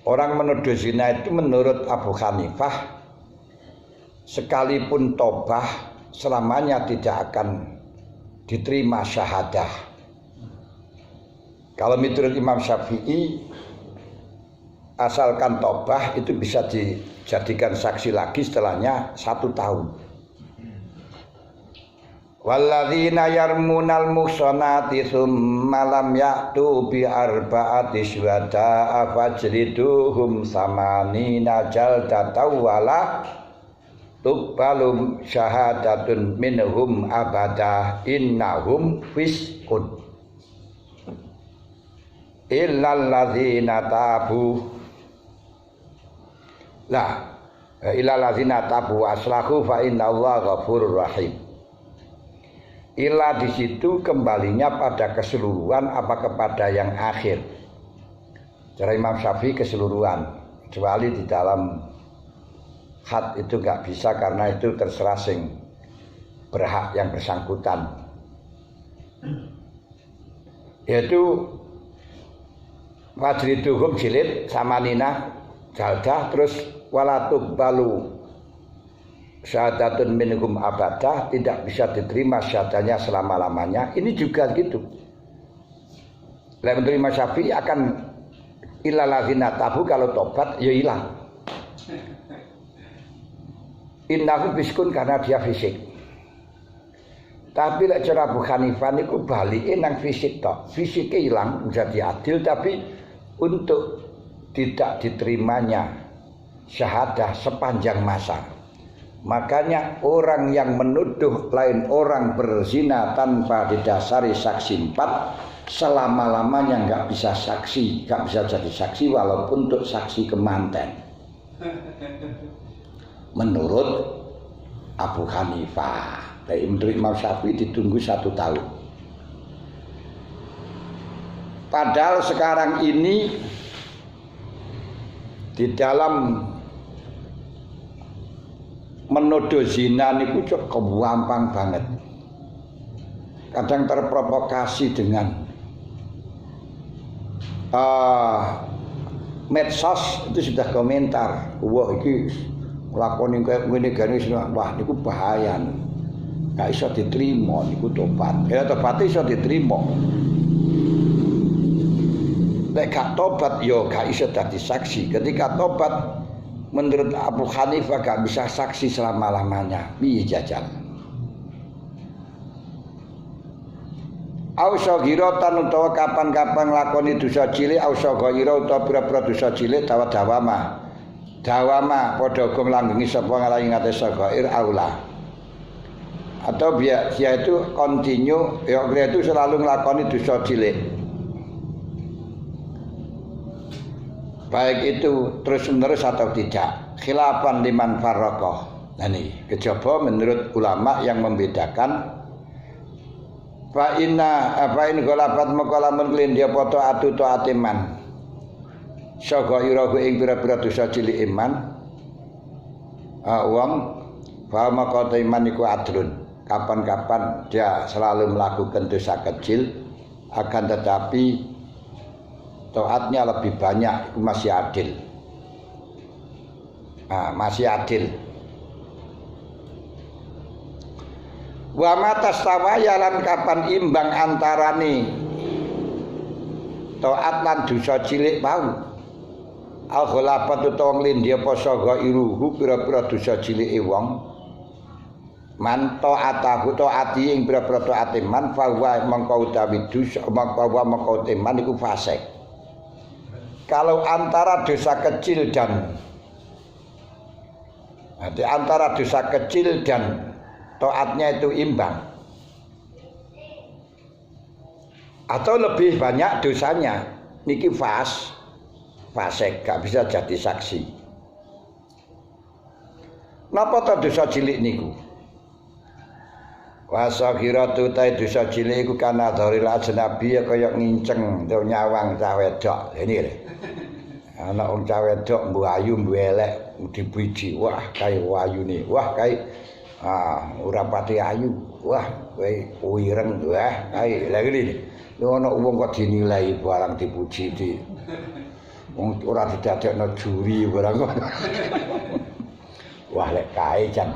Orang menuduh zina itu menurut Abu Hanifah sekalipun tobah selamanya tidak akan diterima syahadah. Kalau menurut Imam Syafi'i asalkan tobah itu bisa dijadikan saksi lagi setelahnya 1 tahun. Walladzina yarmunal muhsanati tsumma lam ya'tu bi arba'ati syuhada'a fajliduhum samanina jaldatan wala tuqbalu syahadatun minhum abada innahum fisqun illal ladzina tabu illal ladzina tabu aslahu fa innallaha ghafurur rahim. Illa di situ kembalinya pada keseluruhan apa kepada yang akhir. Cara Imam Syafi'i keseluruhan, kecuali di dalam had itu nggak bisa karena itu terserah sing berhak yang bersangkutan. Yaitu wajriduhum jilid samanina jaldah terus walatuk balu syahadatun minhum abadah, tidak bisa diterima syahadahnya selama-lamanya. Ini juga gitu. Lain menerima Syafi'i akan ilal ladzina tabu, kalau tobat ya hilang. Innahu fiskun karena dia fisik. Tapi lek cara Abu Hanifah niku balike nang fisik tok. Fisiknya hilang menjadi adil, tapi untuk tidak diterimanya syahadah sepanjang masa. Makanya orang yang menuduh lain orang berzina tanpa didasari saksi 4 selama-lamanya nggak bisa saksi, nggak bisa jadi saksi walaupun untuk saksi kemanten. Menurut Abu Hanifah, dari menurut Imam Syafi'i ditunggu 1 tahun. Padahal sekarang ini di dalam menuduh zina niku cukup gampang banget. Kadang terprovokasi dengan medsos itu sudah komentar, wah iki lakoni kayak ngene gane wah niku bahaya. Gak iso diterima niku tobat. Ya tobat iso diterima. Lek gak tobat yo gak iso dadi saksi. Ketika tobat menurut Abu Hanifah gak bisa saksi selama-lamanya. Piye jajal? Ausa giratan utawa kapan-kapan lakoni dosa cilik, ausa gira utawa pira-pira dosa cilik dawama. Dawama padha uga langgengi sapa ngalahi ngates gair aula. Atau dia itu continue, ya dia itu selalu nglakoni dosa cilik. Baik itu terus-menerus atau tidak, khilafan liman farraqah. Nah ini kejaba menurut ulama yang membedakan fa in ghalafat maqalamun klindia foto atu taatiman saka irahu ing pira-pira dosa cilik iman wong fa maqata iman iku adlun. Kapan-kapan dia selalu melakukan dosa kecil akan tetapi taatnya lebih banyak, itu masih adil. Masih adil. Wa matastawa lan kapan imbang antarane taat lan dosa cilik mau. Al khulafat utawa nglindhi apa saga iruhu pira-pira dosa cilike wong. Man taatahu taati ing pira-pira taate man fa wa mangko utawi dosa mangko teman iku fasik. Kalau antara dosa kecil dan antara dosa kecil dan taatnya itu imbang atau lebih banyak dosanya, niki fasik gak bisa jadi saksi. Napa ta dosa cilik niku? Wasaghiratu ta dosa cilik iku kana dzaril ajnabi kaya nginceng utawa nyawang cah wedok. Ini lho. Ana wong cah wedok mbuh ayu mbuh elek dipuji. Wah, kae wayune. Wah, kae ora pati ayu. Wah, kowe ireng. Wah, kae lha ngene. Lho ana wong kok dinilai barang dipuji di wong ora didadekno juri barang kok. Wah, lek kae jan.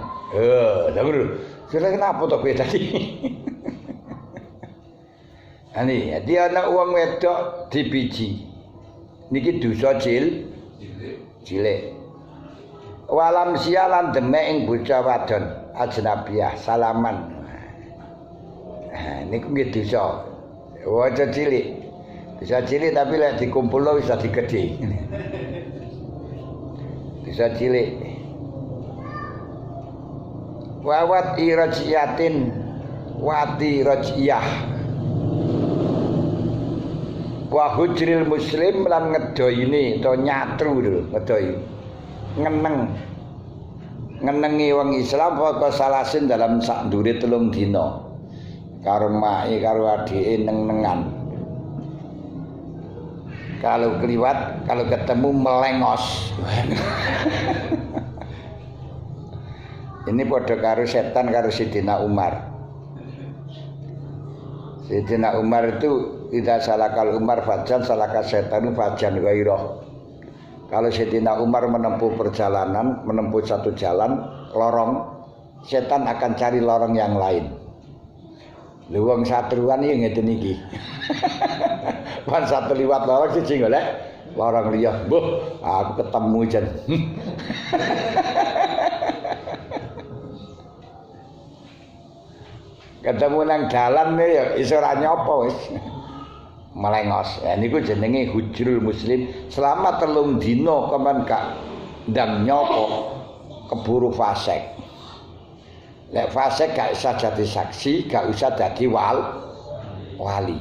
Lha ngono. Kira kenapa tok kowe tadi? Ani, dia anak wong wedok dibiji. Niki dosa cilik. Walam sialan demek ing bocah wadon ajnabiyah salaman. Niku nggih dosa. Waca cilik. Dosa cilik tapi lek dikumpulno wis dadi gedhe. Dosa cilik. Wawat irajyatin wati rajiyah wa hujril muslim lan ngedoyine to nyatru lho ngedoi ngenengi wong Islam apa salasin dalam sak ndure 3 dina karo mae karo adike neng-nengan kalau kliwat kalau ketemu melengos. Ini padha karo setan karo Sidina Umar. Sidina Umar itu tidak salakal Umar fajan salaka setanu fajan ghairah. Kalau Sidina Umar menempuh perjalanan, menempuh satu jalan lorong, setan akan cari lorong yang lain. Lha wong satruan iki ngeten iki. Wan satu liwat lorong siji golek lorong liya. Mbuh, aku ketemu jen. Ketemu nang dalan ya iso ora nyopo wis. Melengos. Ya niku jenenge hujrul muslim. Selama 3 dina kemen gak ndang nyopo keburu fasik. Lek fasik gak usah jadi saksi, gak usah dadi wali.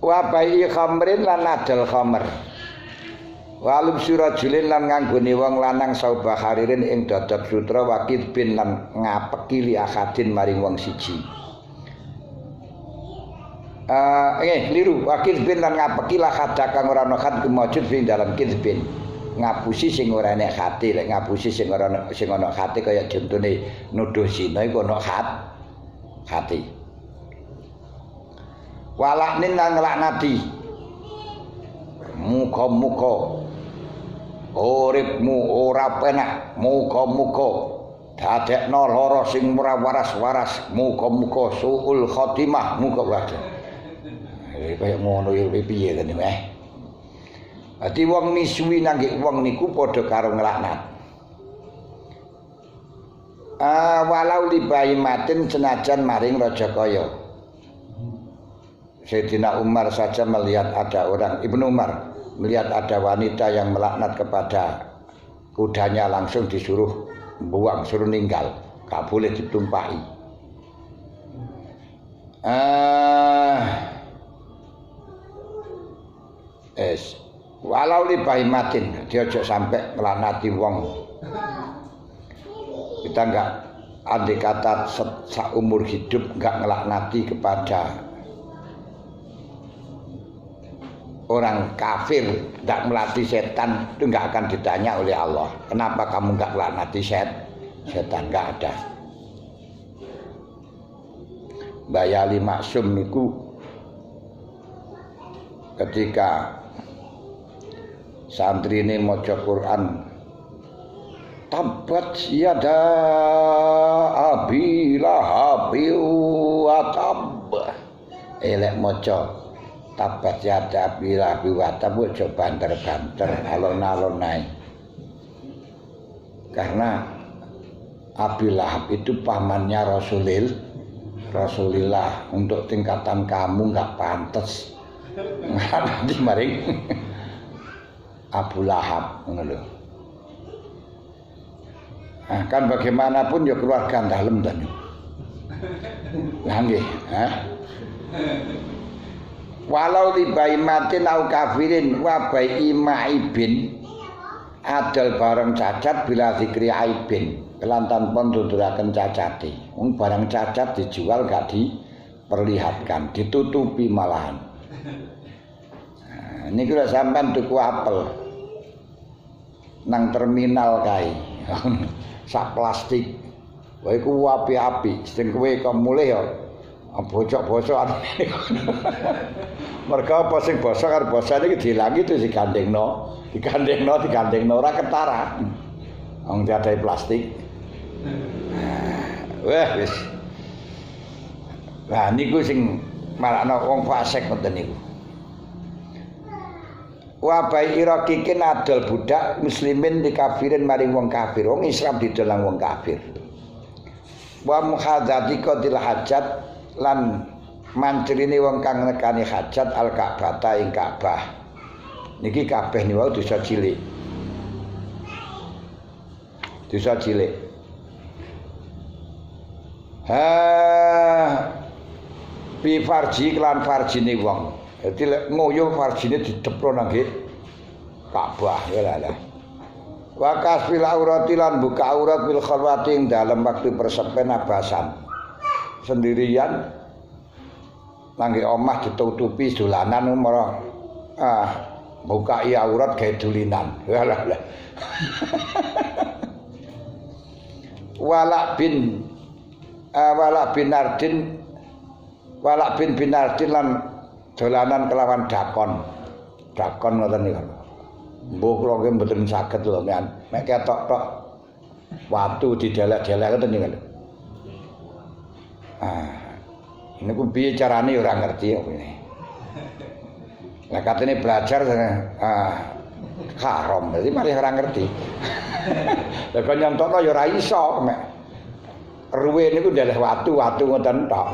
Wa bai khamrin lan adal khamr. Walum surajulin lan nganggone wong lanang saubah haririn ing dodot sutra wakid bin lan ngapeki li akadin maring wong siji. Liru wakid bin lan ngapeki la kada kang ora ana khat kemujud ing dalam kidbin. Ngapusi sing ora enek hati, lek ngapusi sing ana hati kaya contone nuduh zina iku ana hati. Walaknin lan nglaknati. Muga-muga uripmu ora penak, muga-muga dadekno lara sing ora waras-waras, muga-muga suul khotimah, muga wae. Kaya ngono ya piye kene Ati wong misuwi nangge wong niku padha karo nglaknat. Walau libaimatin senajan maring raja kaya. Sayyidina Umar saja melihat ada orang, Ibnu Umar melihat ada wanita yang melaknat kepada kudanya langsung disuruh buang, suruh ninggal, gak boleh ditumpahi. Walau libahimatin, dia ojo sampai melaknati wong. Kita enggak andai kata seumur hidup enggak ngelaknati kepada orang kafir, tidak melatih setan, itu enggak akan ditanya oleh Allah. Kenapa kamu enggak melaknati setan? Enggak ada. Bayali Maksum niku ketika santri ini maca Quran, tabat yada abi lahabi wa tab, elek maca tabat yada abi lahabi wa tab, aja banter-banter alon-alon nae. Karena Abi Lahab itu pamannya Rasulillah, untuk tingkatan kamu enggak pantas. Nanti maring Abu Lahab ngono lho. Nah, kan bagaimanapun ya keluarga dalem dan. Lah nggih, Walau libaimatin au kafirin wa bai maibin adal bareng cacat bila zikri aibin. kelantan pun tuturaken cacate. Wong barang cacat dijual gak diperlihatkan, ditutupi malahan. Nah, niku lek sampean tuku apel nang terminal kae. Sak plastik. Wah iku api-api, sing kowe kok mulih ya bocok-bocok anu. Mergo apa sing bosok karo bosane iki dilangi terus digandengno ora ketara. Wong diadai plastik. Wah wis. Lah niku sing marakno wong fasik ngoten niku. Wa bai irakikin adol budak muslimin dikafirin maring wong kafir. Wong Islam didolang wong kafir. Wa muhadzati qatil hajat lan mancrine wong kang nekani hajat al Ka'bah ing Ka'bah. Niki kabeh niku dosa cilik. Dosa cilik. Bi farji lan farjine wong. Dadi lek ngoyo farjine didepro nang Ka'bah ya lah. Wa kasfil aurati lan buka aurat bil khalwati ing dalem waktu persepen abasan. Sendirian nangge omah ditutupi dolanan marang buka aurat gawe dulinan. Lah. Walak bin Binardin lan dolanan kelawan dakon. Dakon ngoten niku. Mbok kula nggih mboten saged lho mek ketok-tok watu didelek-delek ngoten niku. Niku piye carane ora ngerti kok ini. Lah katene belajar haram, dadi mari ora ngerti. Lah kok nyontokno ya ora iso mek ruwe niku ndeleh watu-watu ngoten tok.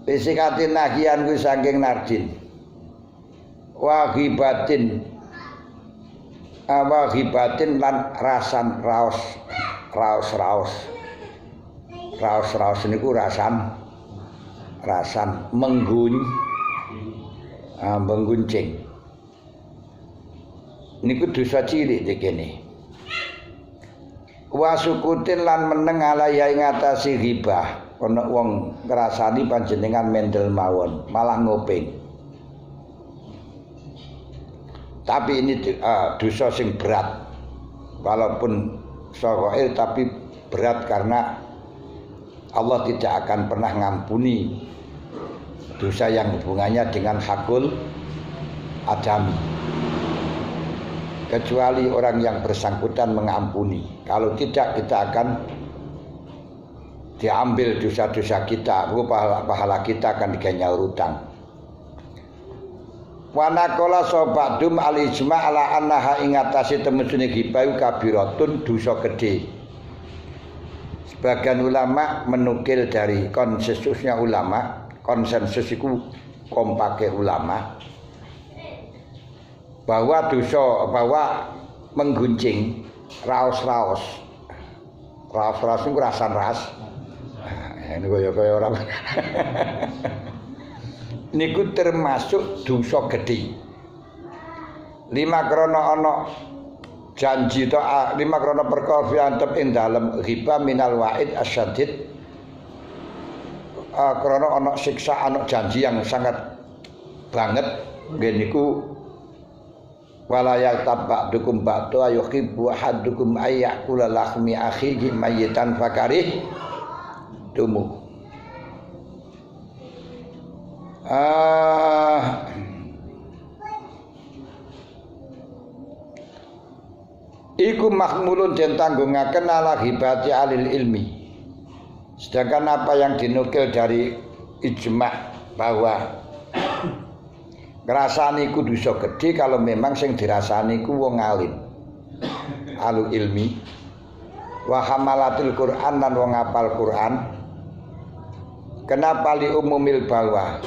Isikatin nahian kuwi saking nardin. Wa ghibatin lan rasan raos niku rasan mengguncing niku dosa cilik dikene. Wa sukutin lan meneng alaya ing atase ghibah ana wong ngrasani panjenengan mendel mawon malah ngoping. Tapi ini dosa sing berat, walaupun sagair tapi berat karena Allah tidak akan pernah ngampuni dosa yang hubungannya dengan hakul adami, kecuali orang yang bersangkutan mengampuni. Kalau tidak, kita akan diambil dosa-dosa kita, pahala kita akan diganyaur utang. Wa naqala sabadum al-ijma' ala annaha ing atase temesune ghibah kabiratun dosa gedhe. Sebagian ulama menukil dari konsensusnya ulama, konsensus iku kompake ulama bahwa mengguncing raos-raos niku rasan ras. Ini kaya ora. Niku termasuk dosa gedhe. 5 krana ana janji to 5 krana perkara fiantep ing dalem ghibah minal wa'id asyadid. Krana ana siksa ana janji yang sangat banget nggih niku walayal tabak ba'du ayuhibbu ahadukum ayyakula lahmi akhihi mayyitan fakarih tumu. Iku mahmulun den tanggungaken ala hibati alil ilmi. Sedangkan apa yang dinukil dari ijma' bahwa ngrasani iku dosa gedhe kalau memang sing dirasani iku wong alim. Alul ilmi wa hamalatil Qur'an lan wong hafal Qur'an. Kenapa li umumil balwa?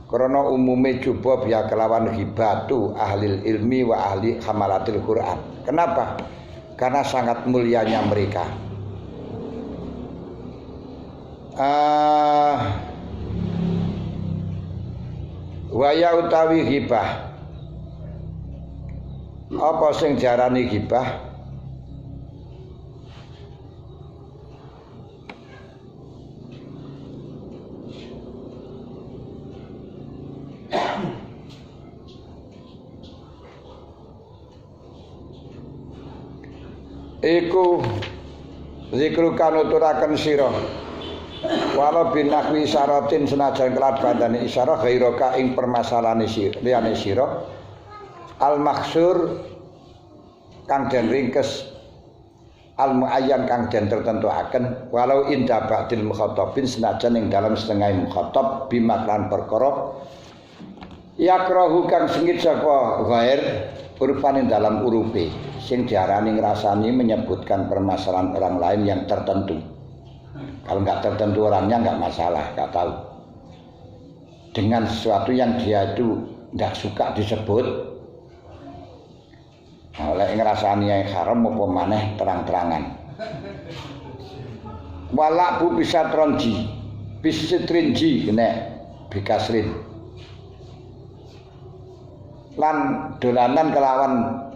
Karena umume jubah ya kelawan hibatu ahlil ilmi wa ahli hamalatil Qur'an. Kenapa? Karena sangat mulianya mereka. Waya utawi hibah. Apa sing diarani hibah? iku zikruka nuturaken sira walau binahwi isyaratin senajan kelat bandane isyarah ghairaka ing permasalahan liyane sira al maksur kang den ringkes al muayyan kang den tertentuaken walau inda ba'dil mukhatabin senajan ing dalam setengah mukhatab bimaklan perkara yakrahu kang sengit saka ghair urfane dalam urupe sing diarani ngrasani menyebutkan permasalahan orang lain yang tertentu. Kalau nggak tertentu orangnya nggak masalah, nggak tahu. Dengan sesuatu yang dia itu nggak suka disebut, nah, oleh ngrasani yang haram apa maneh terang-terangan. Walabu bisa tronji, bisa trinji kena bikasrin. Lan dolanan kelawan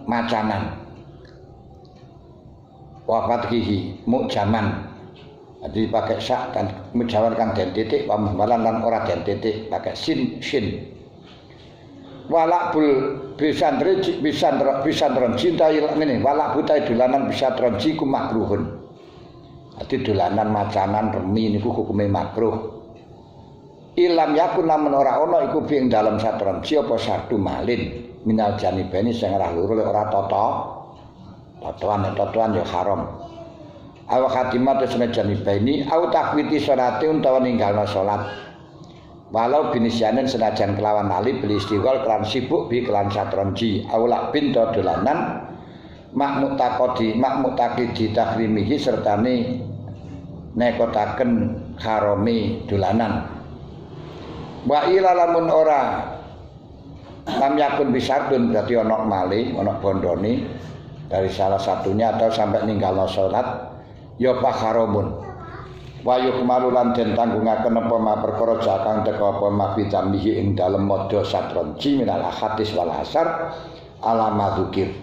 macanan. Wafatkihi mukjaman. Jadi pakai syak dan mujawan kang den titik, pambalan lan ora den titik pakai sin shin. Walakbul bisandre cinta ngene, walak butai dolanan bisandronji ku makruhun. Dadi dolanan macanan remi niku hukume makruh. Ilam yakun lamun ora ana iku ing dalem satronji apa satu malin minal janibeni sing ora loro ora totoan ya haram. Awa khatimat senajan ibani au takwiti salate utawa ninggalna salat walau binisyanen senajan kelawan ali beli istighol kelan sibuk bi kelan satronji aulak bin dolanan makmutakidi tahrimihi sertane nekotaken harami dolanan wa ila lamun ora lam yakun bisardun berarti ana mali ana bondone dari salah satunya atau sampai ninggalna salat ya pakharomun wa yukmalu lan den tanggungaken apa ma perkara jakang teka apa ma bitambihi ing dalem modho satronji minal hadis wal asar ala madzukir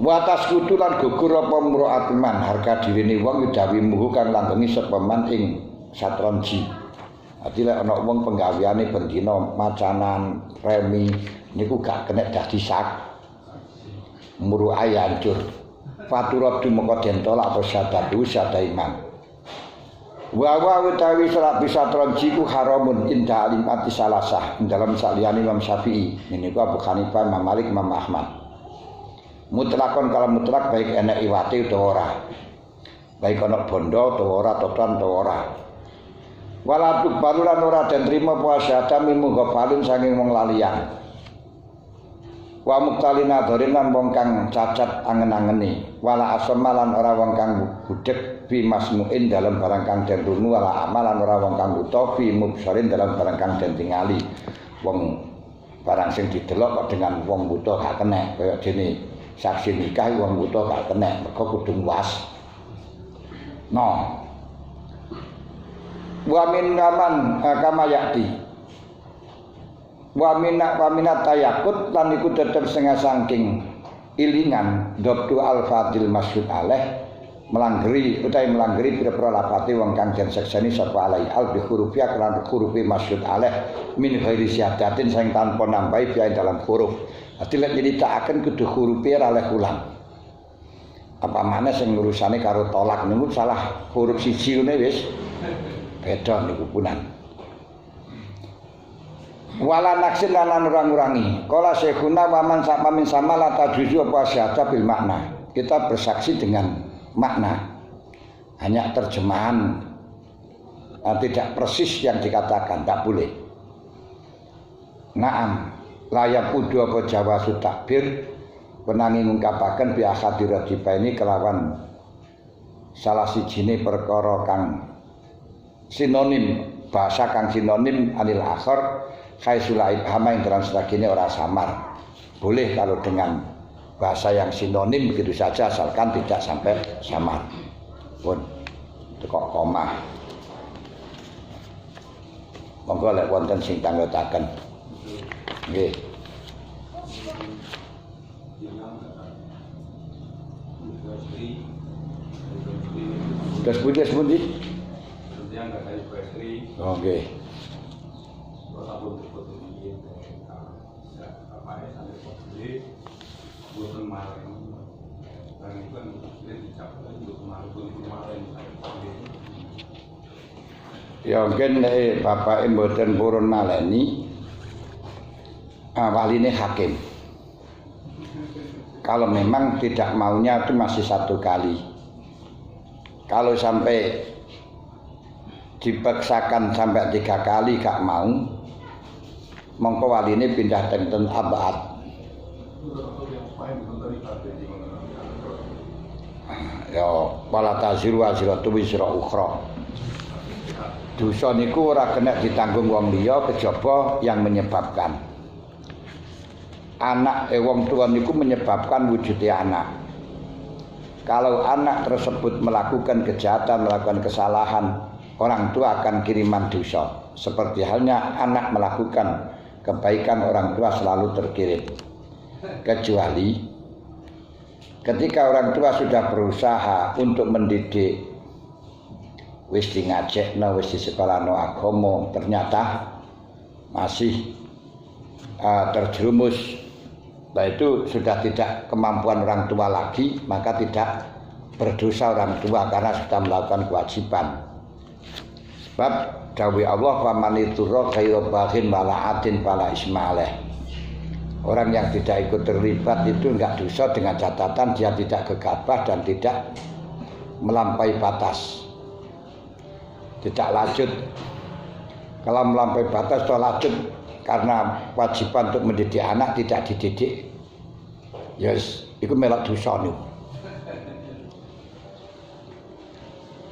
wa taskutu lan gugur apa muraatman harga dirine wong yudawi muhu kang langgengi sepeman ing satronji. Dadi lek ana wong penggaweane bendina macanan remi niku gak kena dadi sak muruai hancur. Faturab di moko den tolak apa syadadu syadaiman. Wa utawi salat bisa tronji ku haramun inda alimati salasah dalam saliyane Imam Syafi'i. Niku Abu Hanifah, Imam Malik, Imam Ahmad. Mutlakon kalau mutlak baik enek iwate utawa ora. Baik ana bondo utawa ora, totoan utawa ora. Walatuk balulan ora den trima puasa mimu ghafalin saking wong lalian. Wa muktalina dorin lan wong kang cacat angen-angeni wala asmalan ora wong kang budhek fi masmuin dalam barang kang den rungu wala amalan ora wong kang buta fi mubsarin dalam barang kang den tingali wong barang sing didelok kok dengan wong buta gak kena kaya dene saksi nikah wong buta gak kena mergo kudu was no wa min kaman kama yakti wa minat tayakut lan iku tetep setengah saking ilingan doktu al-fadil masyhud alaih melanggeri pira-pira lafate wong kang den sekseni sapa alai al bi hurufia kelan hurufi masyhud alaih min ghairi syahadatin sing tanpa nambahi fi dalam huruf. Dadi lek nyritakaken kudu hurufe ora oleh ulang. Apa maneh sing urusane karo tolak niku salah huruf siji ngene wis beda niku punan. Wala naksin lan ngurangi. Qala syekhuna waman sapamin sama la tajuzu apa syahada bil makna. Kita bersaksi dengan makna. Hanya terjemahan tidak persis yang dikatakan, tak boleh. Naam, layak kudu apa jawazu takbir penangi ngungkapaken bi akhadirat ini kelawan salah sijine perkara kang sinonim, bahasa kang sinonim anil akhir khaisulaib hama yang dalam sebagainya orang samar. Boleh kalau dengan bahasa yang sinonim begitu saja asalkan tidak sampai samar. Pun kok koma. Monggo lek wonten sing tanggotaken. Nggih. Terus pundi? Oke. Ya mungkin bapak mboten purun maleni waline hakim. Kalau memang tidak maunya itu masih 1 kali. Kalau sampai dipaksakan sampai 3 kali gak mau, mongko waline pindah tenten abad. Ya wala taziru waziratu wizra ukhra. Dosa niku ora kena ditanggung wong liya kejaba yang menyebabkan. Anak wong tua niku menyebabkan wujudnya anak. Kalau anak tersebut melakukan kejahatan, melakukan kesalahan, orang tua akan kiriman dosa. Seperti halnya anak melakukan kebaikan, orang tua selalu terkirim. Kecuali ketika orang tua sudah berusaha untuk mendidik, wis di ngajekno, wis di sekolahno agama, ternyata masih terjerumus. Nah itu sudah tidak kemampuan orang tua lagi, maka tidak berdosa orang tua karena sudah melakukan kewajiban. Sebab dawuh Allah famaniturra ghairu baghin wala adin fala ismaleh. Orang yang tidak ikut terlibat itu enggak dosa dengan catatan dia tidak gegabah dan tidak melampaui batas. Tidak lanjut. Kalau melampaui batas atau lanjut karena kewajiban untuk mendidik anak tidak dididik, yes, itu melak dosa niku.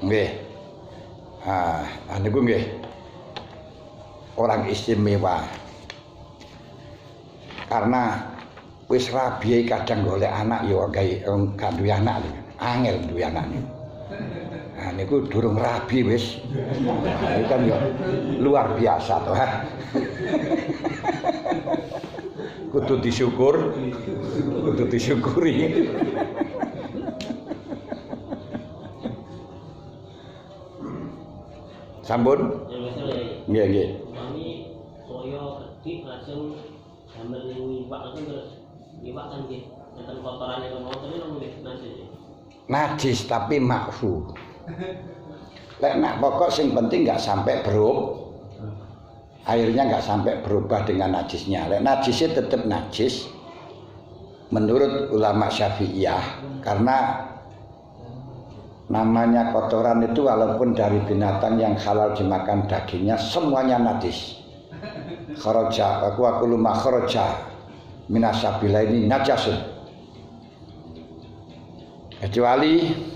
Nggih. Niku nggih. Orang istimewa. Karena wis rabi kadang golek anak ya gak duwe anak. Angel duwe anak niku. Niku durung rabi wis. Ini kan ya luar biasa toh. Kudu disyukuri. Sampun? Nggih, nggih. Kami saya kedik lajeng damel nyiwak terus nyiwak kan nggih. Enten kotorane kemoten nggih najis. Najis tapi makfu. Lek nak pokok sing penting enggak sampai airnya enggak sampai berubah dengan najisnya. Lek najisnya tetap najis menurut ulama Syafi'iyah karena namanya kotoran itu walaupun dari binatang yang halal dimakan dagingnya semuanya najis. Kharaja wa kullu ma kharaja minasabilaini najasun. Kecuali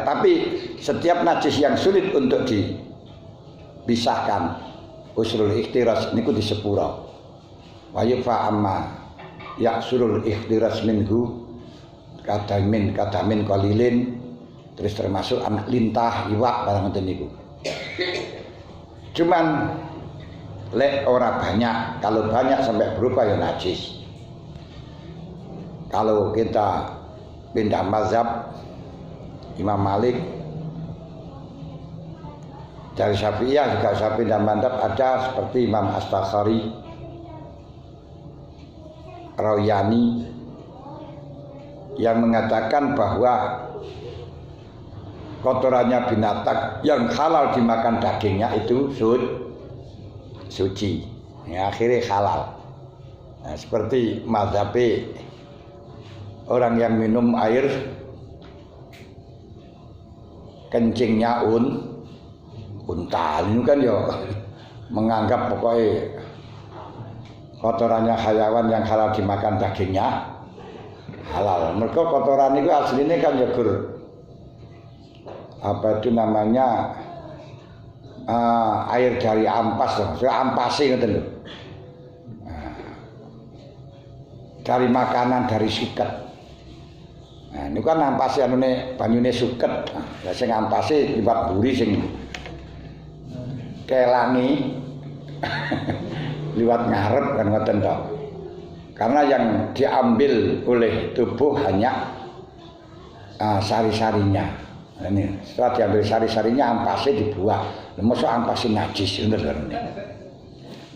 tapi setiap najis yang sulit untuk dipisahkan usulul ikhtiras niku di sepuro. Wa yufa amma ya'sulul ikhtiras minhu kadamin qalilin, terus termasuk anak lintah iwak barang ngoten niku. Cuman lek ora banyak, kalau banyak sampai berubah ya najis. Kalau kita pindah mazhab Imam Malik dari Syafi'iyah juga saya pindah mazhab ada seperti Imam Astaghfari, Rawyani yang mengatakan bahwa kotorannya binatang yang halal dimakan dagingnya itu suci, ya, akhirnya halal. Nah, seperti mazhab orang yang minum air kencingnya unta ini kan ya menganggap pokoknya kotorannya hayawan yang halal dimakan dagingnya halal. Mereka kotoran itu aslinya kan ya apa itu namanya air dari ampas, ampasi gitu loh. Dari makanan dari sikat. Nah, ini kan ampasi anune banyune suket. Lah sing ampasi liwat buri sing kelangi liwat ngarep kan ngoten to. Karena yang diambil oleh tubuh hanya sari-sarinya. Nah, ini setelah diambil sari-sarinya ampasnya dibuang. Mosok ampasnya najis bener ini.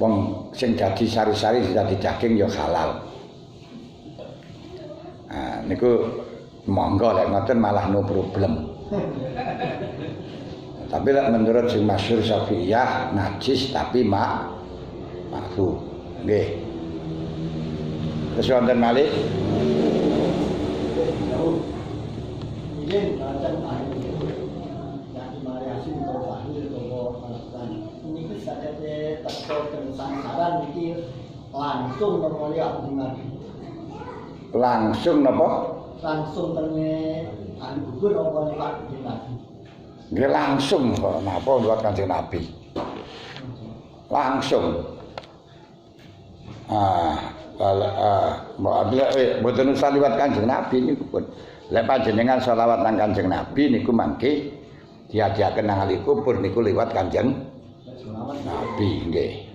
Wong sing dadi sari-sari dadi daging ya halal. Nah, niku monggo lek ngoten malah no problem. Tapi lek menurut sing masyhur Syafi'iyah najis tapi makruh. Nggih. Terus wonten malih ini macam yang dimariasi untuk lahir untuk melakukan ini sakitnya terkait kesansaran ini langsung memulai Nabi langsung napa? Langsung tenge ahli gugur apa Nabi Nggih langsung kok napa buat Kanjeng Nabi. Langsung. Mboten usah liwat Kanjeng Nabi niku pun. Lek panjenengan selawat nang Kanjeng Nabi niku mangke diadiaken nang ahli kubur niku liwat Kanjeng Nabi nggih.